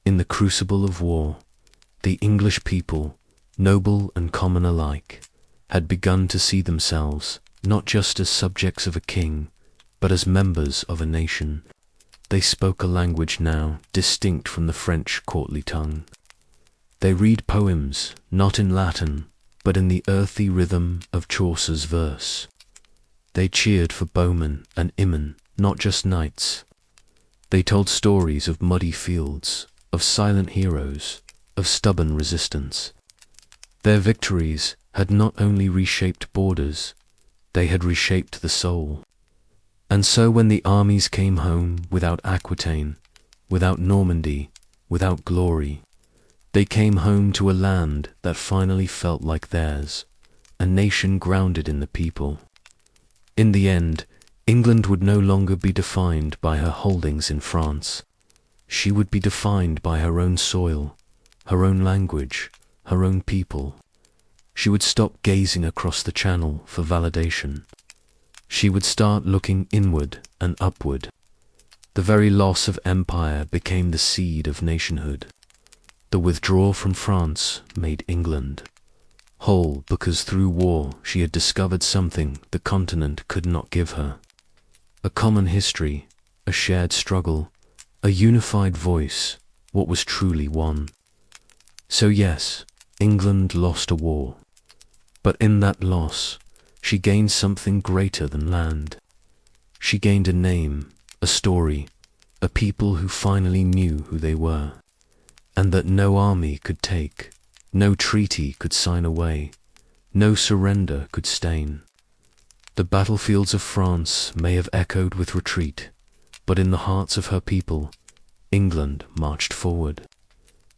In the crucible of war, the English people, noble and common alike, had begun to see themselves not just as subjects of a king, but as members of a nation. They spoke a language now distinct from the French courtly tongue. They read poems, not in Latin, but in the earthy rhythm of Chaucer's verse. They cheered for bowmen and immen, not just knights. They told stories of muddy fields, of silent heroes, of stubborn resistance. Their victories had not only reshaped borders, they had reshaped the soul. And so when the armies came home without Aquitaine, without Normandy, without glory, they came home to a land that finally felt like theirs, a nation grounded in the people. In the end, England would no longer be defined by her holdings in France. She would be defined by her own soil, her own language, her own people. She would stop gazing across the channel for validation. She would start looking inward and upward. The very loss of empire became the seed of nationhood. The withdrawal from France made England whole, because through war she had discovered something the continent could not give her. A common history, a shared struggle, a unified voice, what was truly one. So yes, England lost a war. But in that loss, she gained something greater than land. She gained a name, a story, a people who finally knew who they were, and that no army could take, no treaty could sign away, no surrender could stain. The battlefields of France may have echoed with retreat, but in the hearts of her people, England marched forward,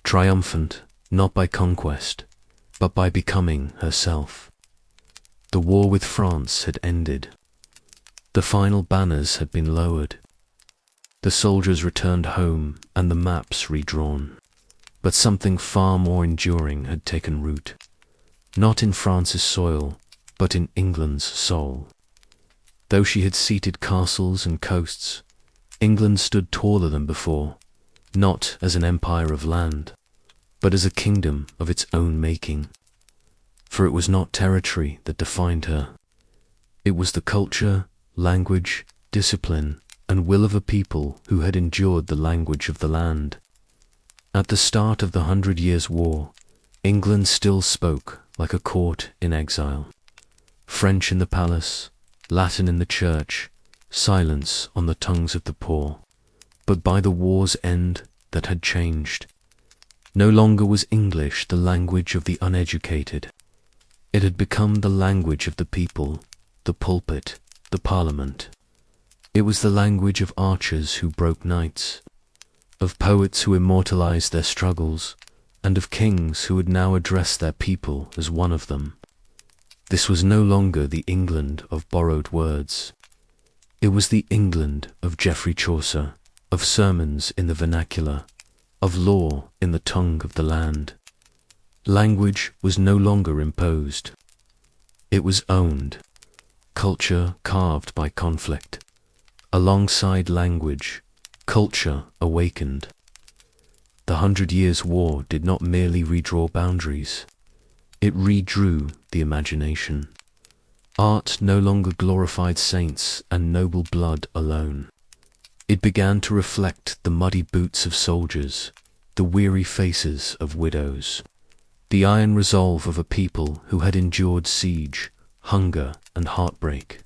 triumphant not by conquest, but by becoming herself. The war with France had ended. The final banners had been lowered. The soldiers returned home and the maps redrawn. But something far more enduring had taken root, not in France's soil, but in England's soul. Though she had seated castles and coasts, England stood taller than before, not as an empire of land, but as a kingdom of its own making. For it was not territory that defined her. It was the culture, language, discipline, and will of a people who had endured the language of the land. At the start of the 100 Years' War, England still spoke like a court in exile. French in the palace, Latin in the church, silence on the tongues of the poor. But by the war's end, that had changed. No longer was English the language of the uneducated. It had become the language of the people, the pulpit, the parliament. It was the language of archers who broke knights, of poets who immortalized their struggles, and of kings who would now address their people as one of them. This was no longer the England of borrowed words. It was the England of Geoffrey Chaucer, of sermons in the vernacular, of law in the tongue of the land. Language was no longer imposed. It was owned, culture carved by conflict. Alongside language, culture awakened. The 100 Years' War did not merely redraw boundaries. It redrew the imagination. Art no longer glorified saints and noble blood alone. It began to reflect the muddy boots of soldiers, the weary faces of widows, the iron resolve of a people who had endured siege, hunger, and heartbreak.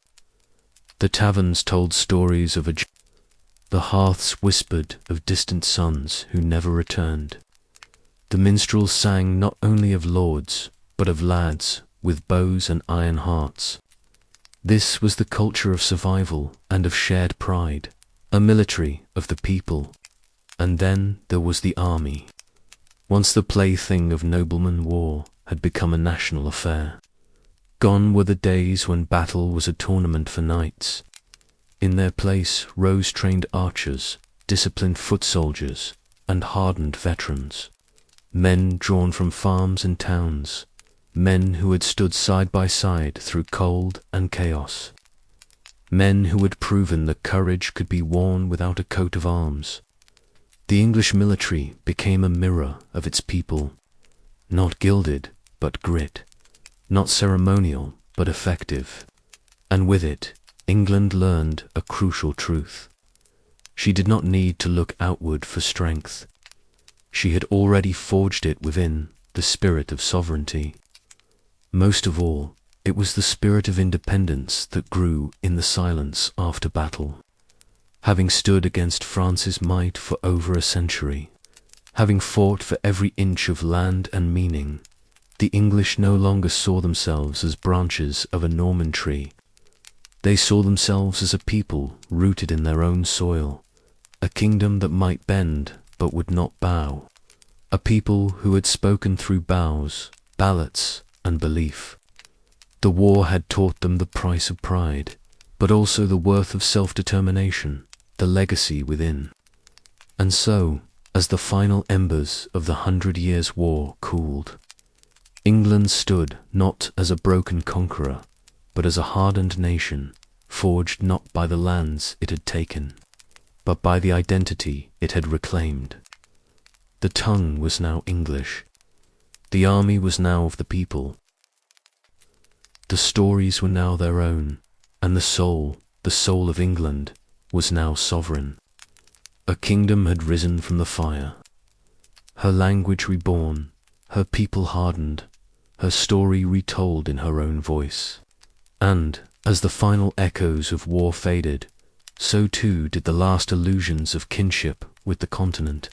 The taverns told stories of the hearths whispered of distant sons who never returned. The minstrels sang not only of lords, but of lads with bows and iron hearts. This was the culture of survival and of shared pride, a military of the people. And then there was the army. Once the plaything of nobleman war, had become a national affair. Gone were the days when battle was a tournament for knights. In their place rose trained archers, disciplined foot soldiers, and hardened veterans. Men drawn from farms and towns, men who had stood side by side through cold and chaos. Men who had proven that courage could be worn without a coat of arms. The English military became a mirror of its people, not gilded, but grit, not ceremonial, but effective. And with it, England learned a crucial truth. She did not need to look outward for strength. She had already forged it within, the spirit of sovereignty. Most of all, it was the spirit of independence that grew in the silence after battle. Having stood against France's might for over a century, having fought for every inch of land and meaning, the English no longer saw themselves as branches of a Norman tree. They saw themselves as a people rooted in their own soil, a kingdom that might bend but would not bow, a people who had spoken through vows, ballots, and belief. The war had taught them the price of pride, but also the worth of self-determination, the legacy within. And so, as the final embers of the 100 Years' War cooled, England stood not as a broken conqueror, but as a hardened nation, forged not by the lands it had taken, but by the identity it had reclaimed. The tongue was now English. The army was now of the people. The stories were now their own, and the soul of England, was now sovereign. A kingdom had risen from the fire. Her language reborn, her people hardened, her story retold in her own voice. And, as the final echoes of war faded, so too did the last illusions of kinship with the continent.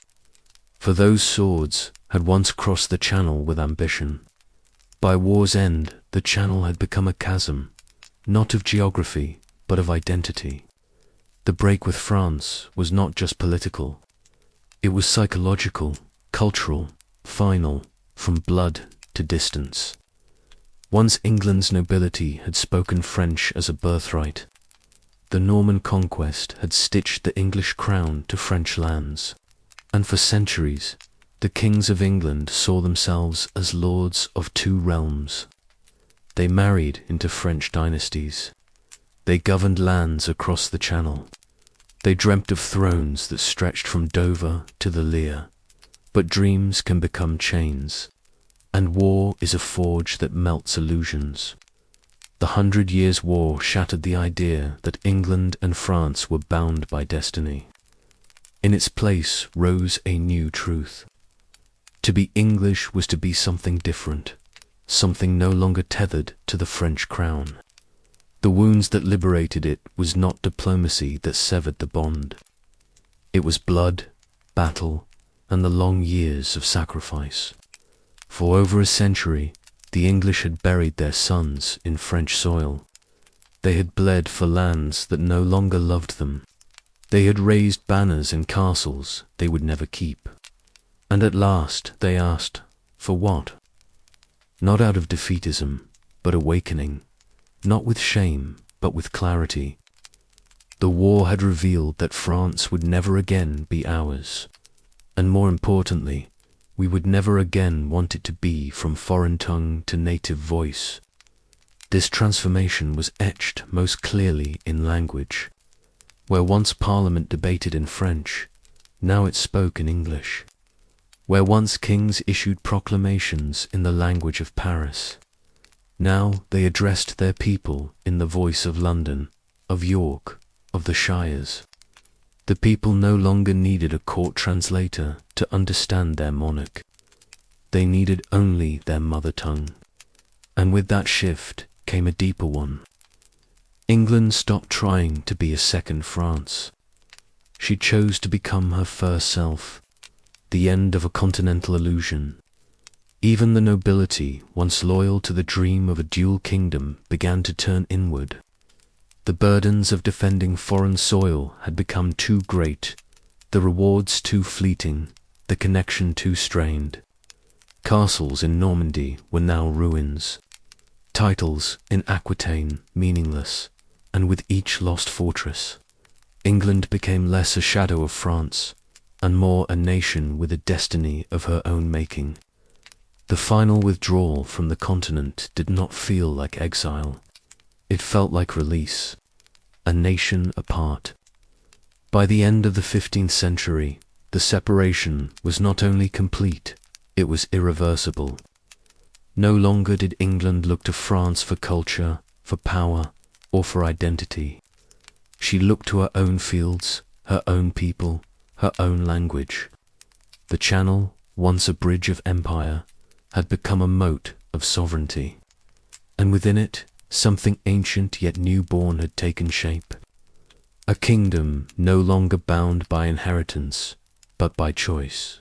For those swords had once crossed the channel with ambition. By war's end, the channel had become a chasm, not of geography, but of identity. The break with France was not just political. It was psychological, cultural, final, from blood to distance. Once England's nobility had spoken French as a birthright. The Norman conquest had stitched the English crown to French lands, and for centuries the kings of England saw themselves as lords of two realms. They married into French dynasties. They governed lands across the Channel. They dreamt of thrones that stretched from Dover to the Lear. But dreams can become chains, and war is a forge that melts illusions. The 100 Years' War shattered the idea that England and France were bound by destiny. In its place rose a new truth. To be English was to be something different, something no longer tethered to the French crown. The wounds that liberated it was not diplomacy that severed the bond. It was blood, battle, and the long years of sacrifice. For over a century, the English had buried their sons in French soil. They had bled for lands that no longer loved them. They had raised banners in castles they would never keep. And at last they asked, for what? Not out of defeatism, but awakening. Not with shame, but with clarity. The war had revealed that France would never again be ours. And more importantly, we would never again want it to be from foreign tongue to native voice. This transformation was etched most clearly in language. Where once Parliament debated in French, now it spoke in English. Where once kings issued proclamations in the language of Paris, now they addressed their people in the voice of London, of York, of the Shires. The people no longer needed a court translator to understand their monarch. They needed only their mother tongue. And with that shift came a deeper one. England stopped trying to be a second France. She chose to become her first self, the end of a continental illusion. Even the nobility, once loyal to the dream of a dual kingdom, began to turn inward. The burdens of defending foreign soil had become too great, the rewards too fleeting, the connection too strained. Castles in Normandy were now ruins, titles in Aquitaine meaningless, and with each lost fortress, England became less a shadow of France, and more a nation with a destiny of her own making. The final withdrawal from the continent did not feel like exile. It felt like release, a nation apart. By the end of the 15th century, the separation was not only complete, it was irreversible. No longer did England look to France for culture, for power, or for identity. She looked to her own fields, her own people, her own language. The Channel, once a bridge of empire, had become a moat of sovereignty. And within it, something ancient yet newborn had taken shape. A kingdom no longer bound by inheritance, but by choice.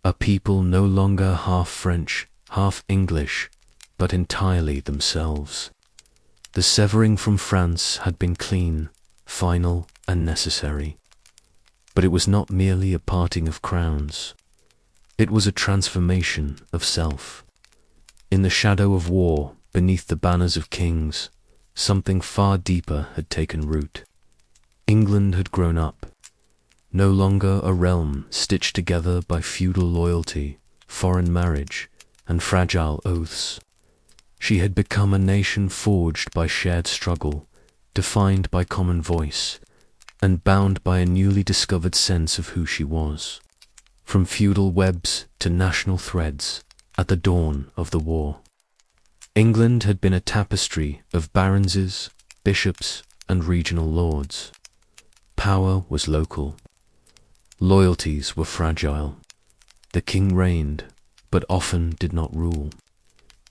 A people no longer half French, half English, but entirely themselves. The severing from France had been clean, final, and necessary. But it was not merely a parting of crowns. It was a transformation of self. In the shadow of war, beneath the banners of kings, something far deeper had taken root. England had grown up, no longer a realm stitched together by feudal loyalty, foreign marriage, and fragile oaths. She had become a nation forged by shared struggle, defined by common voice, and bound by a newly discovered sense of who she was. From feudal webs to national threads, at the dawn of the war. England had been a tapestry of baronses, bishops, and regional lords. Power was local. Loyalties were fragile. The king reigned, but often did not rule.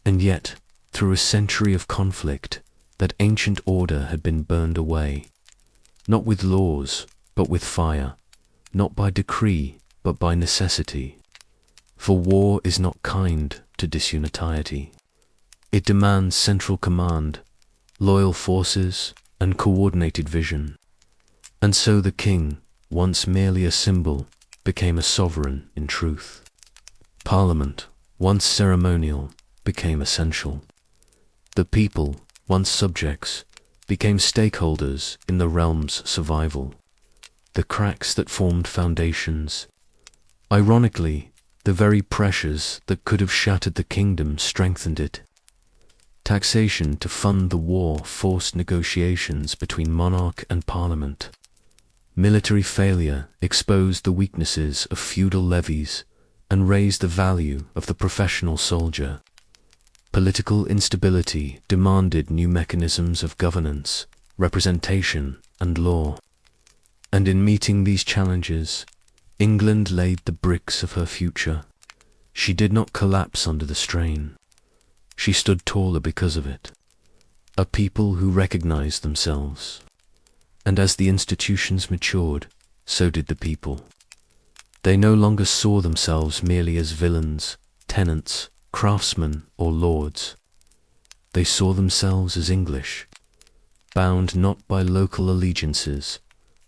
And yet, through a century of conflict, that ancient order had been burned away. Not with laws, but with fire. Not by decree, but by necessity. For war is not kind to disunitiety. It demands central command, loyal forces, and coordinated vision. And so the king, once merely a symbol, became a sovereign in truth. Parliament, once ceremonial, became essential. The people, once subjects, became stakeholders in the realm's survival. The cracks that formed foundations. Ironically, the very pressures that could have shattered the kingdom strengthened it. Taxation to fund the war forced negotiations between monarch and parliament. Military failure exposed the weaknesses of feudal levies and raised the value of the professional soldier. Political instability demanded new mechanisms of governance, representation, and law. And in meeting these challenges, England laid the bricks of her future. She did not collapse under the strain. She stood taller because of it. A people who recognized themselves. And as the institutions matured, so did the people. They no longer saw themselves merely as villains, tenants, craftsmen, or lords. They saw themselves as English, bound not by local allegiances,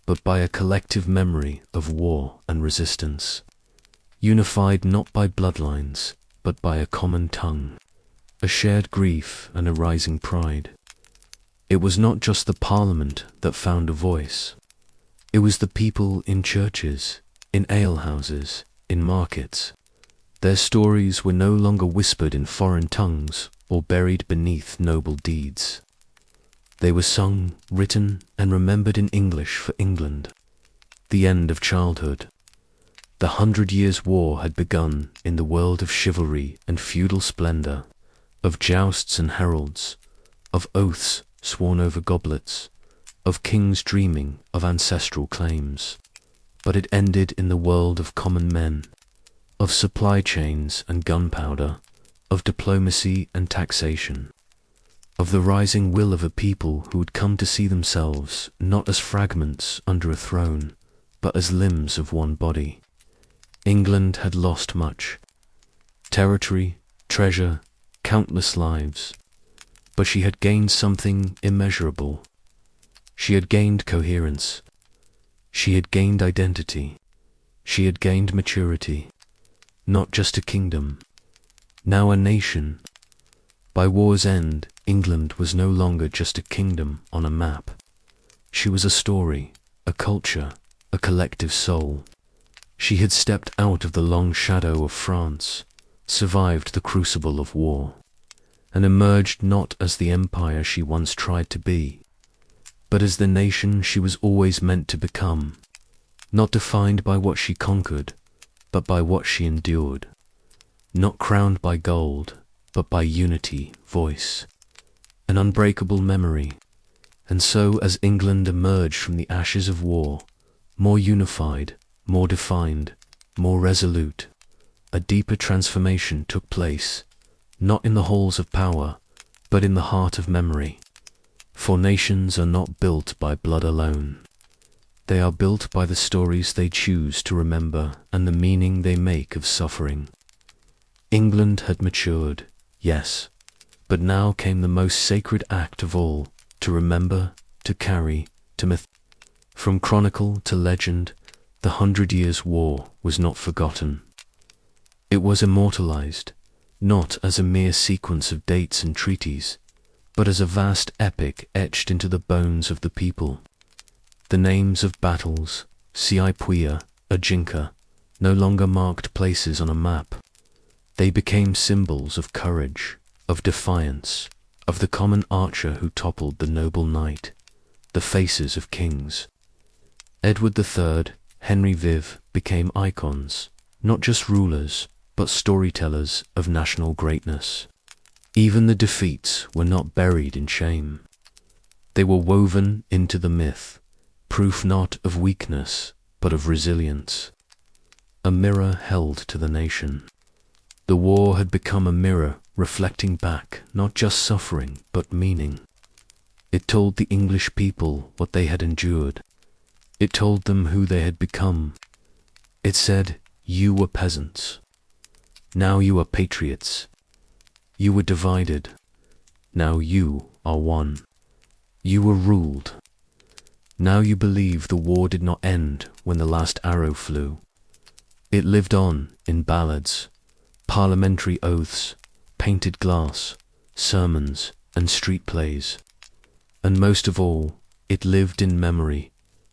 but by a collective memory of war and resistance, unified not by bloodlines, but by a common tongue, a shared grief and a rising pride. It was not just the parliament that found a voice. It was the people in churches, in alehouses, in markets. Their stories were no longer whispered in foreign tongues or buried beneath noble deeds. They were sung, written, and remembered in English for England. The end of childhood. The 100 Years' War had begun in the world of chivalry and feudal splendor, of jousts and heralds, of oaths sworn over goblets, of kings dreaming of ancestral claims. But it ended in the world of common men, of supply chains and gunpowder, of diplomacy and taxation, of the rising will of a people who had come to see themselves not as fragments under a throne, but as limbs of one body. England had lost much. Territory, treasure, countless lives. But she had gained something immeasurable. She had gained coherence. She had gained identity. She had gained maturity. Not just a kingdom, now a nation. By war's end, England was no longer just a kingdom on a map. She was a story, a culture, a collective soul. She had stepped out of the long shadow of France, survived the crucible of war, and emerged not as the empire she once tried to be, but as the nation she was always meant to become, not defined by what she conquered, but by what she endured, not crowned by gold, but by unity, voice, an unbreakable memory. And so, as England emerged from the ashes of war, more unified, more defined, more resolute, a deeper transformation took place, not in the halls of power, but in the heart of memory. For nations are not built by blood alone. They are built by the stories they choose to remember and the meaning they make of suffering. England had matured, yes, but now came the most sacred act of all, to remember, to carry, to myth. From chronicle to legend, the 100 Years' War was not forgotten. It was immortalized, not as a mere sequence of dates and treaties, but as a vast epic etched into the bones of the people. The names of battles, Crecy, Agincourt, no longer marked places on a map. They became symbols of courage, of defiance, of the common archer who toppled the noble knight, the faces of kings. Edward III, Henry Viv became icons, not just rulers, but storytellers of national greatness. Even the defeats were not buried in shame. They were woven into the myth, proof not of weakness, but of resilience. A mirror held to the nation. The war had become a mirror reflecting back not just suffering, but meaning. It told the English people what they had endured. It told them who they had become. It said, "You were peasants. Now you are patriots. You were divided. Now you are one. You were ruled. Now you believe the war did not end when the last arrow flew. It lived on in ballads, parliamentary oaths, painted glass, sermons, and street plays. And most of all, it lived in memory,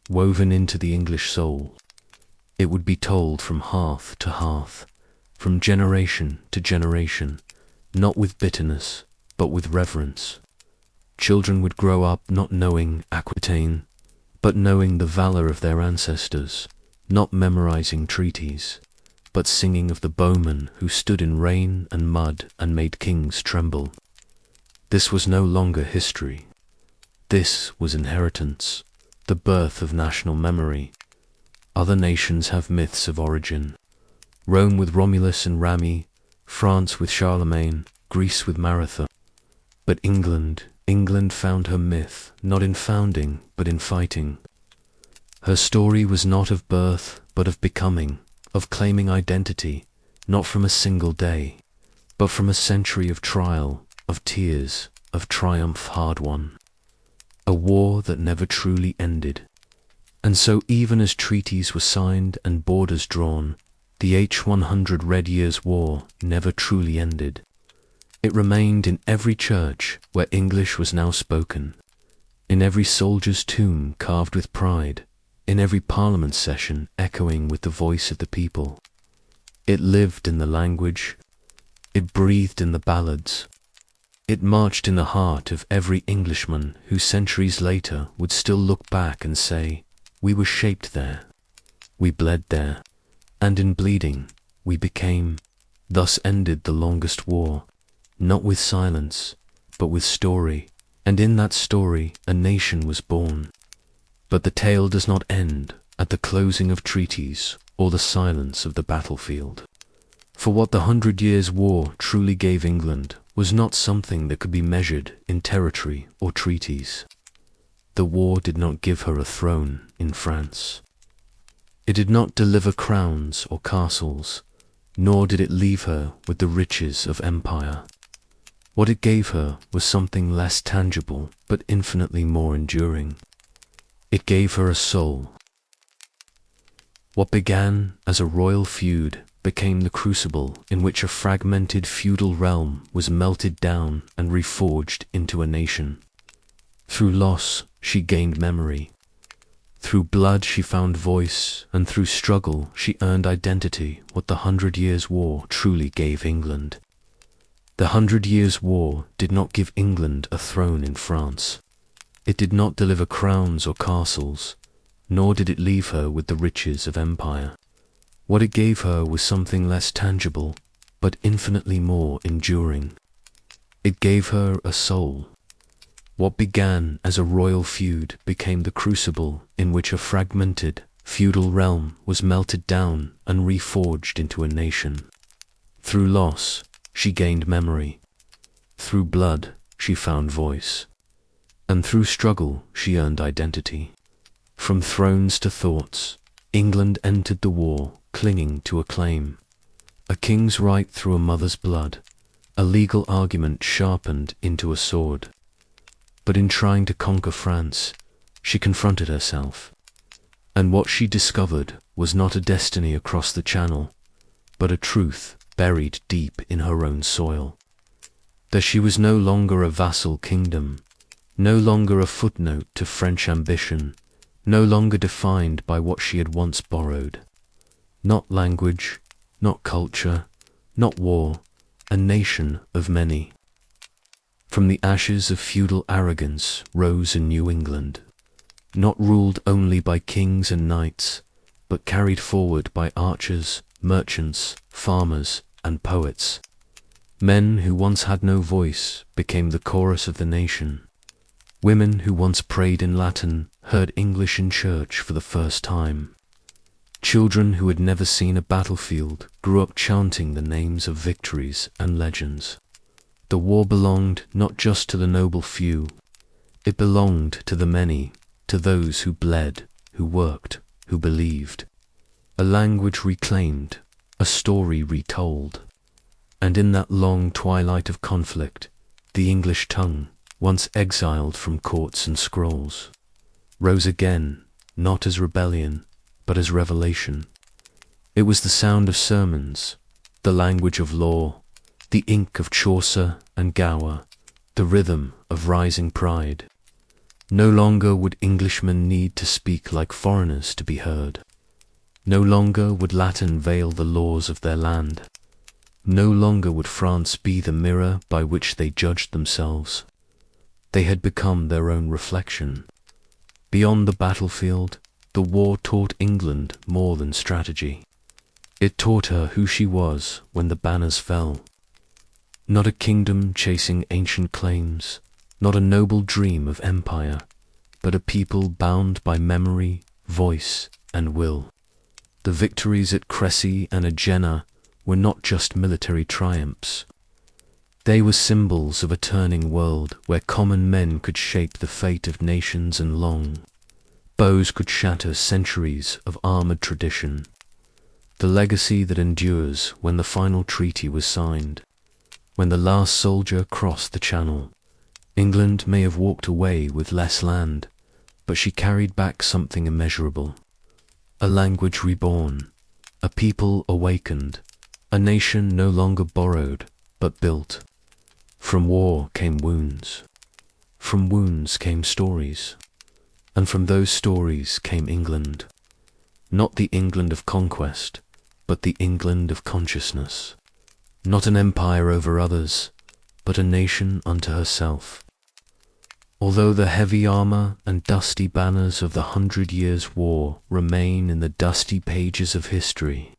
woven into the English soul. It would be told from hearth to hearth, from generation to generation, not with bitterness, but with reverence. Children would grow up not knowing Aquitaine, but knowing the valor of their ancestors, not memorizing treaties, but singing of the bowmen who stood in rain and mud and made kings tremble. This was no longer history. This was inheritance, the birth of national memory. Other nations have myths of origin. Rome with Romulus and Rami, France with Charlemagne, Greece with Marathon. But England found her myth not in founding, but in fighting. Her story was not of birth, but of becoming, of claiming identity, not from a single day, but from a century of trial, of tears, of triumph hard won. A war that never truly ended. And so even as treaties were signed and borders drawn, the H-100 Red Years' War never truly ended. It remained in every church where English was now spoken, in every soldier's tomb carved with pride, in every parliament session echoing with the voice of the people. It lived in the language. It breathed in the ballads. It marched in the heart of every Englishman who centuries later would still look back and say, "We were shaped there. We bled there. And in bleeding, we became." Thus ended the longest war, not with silence, but with story. And in that story, a nation was born. But the tale does not end at the closing of treaties or the silence of the battlefield. For what the 100 Years' War truly gave England was not something that could be measured in territory or treaties. The war did not give her a throne in France. It did not deliver crowns or castles, nor did it leave her with the riches of empire. What it gave her was something less tangible, but infinitely more enduring. It gave her a soul. What began as a royal feud became the crucible in which a fragmented feudal realm was melted down and reforged into a nation. Through loss, she gained memory. Through blood she found voice, and through struggle she earned identity, what the 100 Years' War truly gave England. The 100 Years' War did not give England a throne in France. It did not deliver crowns or castles, nor did it leave her with the riches of empire. What it gave her was something less tangible, but infinitely more enduring. It gave her a soul. What began as a royal feud became the crucible in which a fragmented, feudal realm was melted down and reforged into a nation. Through loss, she gained memory. Through blood, she found voice. And through struggle, she earned identity. From thrones to thoughts, England entered the war, clinging to a claim. A king's right through a mother's blood, a legal argument sharpened into a sword. But in trying to conquer France, she confronted herself. And what she discovered was not a destiny across the Channel, but a truth buried deep in her own soil. That she was no longer a vassal kingdom, no longer a footnote to French ambition, no longer defined by what she had once borrowed. Not language, not culture, not war, a nation of many. From the ashes of feudal arrogance rose a new England, not ruled only by kings and knights, but carried forward by archers, merchants, farmers, and poets. Men who once had no voice became the chorus of the nation. Women who once prayed in Latin heard English in church for the first time. Children who had never seen a battlefield grew up chanting the names of victories and legends. The war belonged not just to the noble few, it belonged to the many, to those who bled, who worked, who believed. A language reclaimed, a story retold. And in that long twilight of conflict, the English tongue, once exiled from courts and scrolls, rose again, not as rebellion, but as revelation. It was the sound of sermons, the language of law, the ink of Chaucer and Gower, the rhythm of rising pride. No longer would Englishmen need to speak like foreigners to be heard. No longer would Latin veil the laws of their land. No longer would France be the mirror by which they judged themselves. They had become their own reflection. Beyond the battlefield, the war taught England more than strategy. It taught her who she was when the banners fell. Not a kingdom chasing ancient claims, not a noble dream of empire, but a people bound by memory, voice, and will. The victories at Crecy and Agincourt were not just military triumphs. They were symbols of a turning world where common men could shape the fate of nations and long bows could shatter centuries of armored tradition. The legacy that endures when the final treaty was signed. When the last soldier crossed the Channel, England may have walked away with less land, but she carried back something immeasurable. A language reborn, a people awakened, a nation no longer borrowed, but built. From war came wounds. From wounds came stories. And from those stories came England. Not the England of conquest, but the England of consciousness. Not an empire over others, but a nation unto herself. Although the heavy armor and dusty banners of the 100 Years' War remain in the dusty pages of history,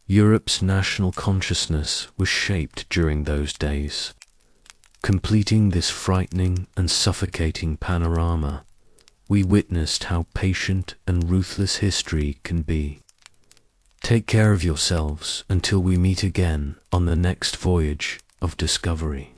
Europe's national consciousness was shaped during those days. Completing this frightening and suffocating panorama, we witnessed how patient and ruthless history can be. Take care of yourselves until we meet again on the next voyage of discovery.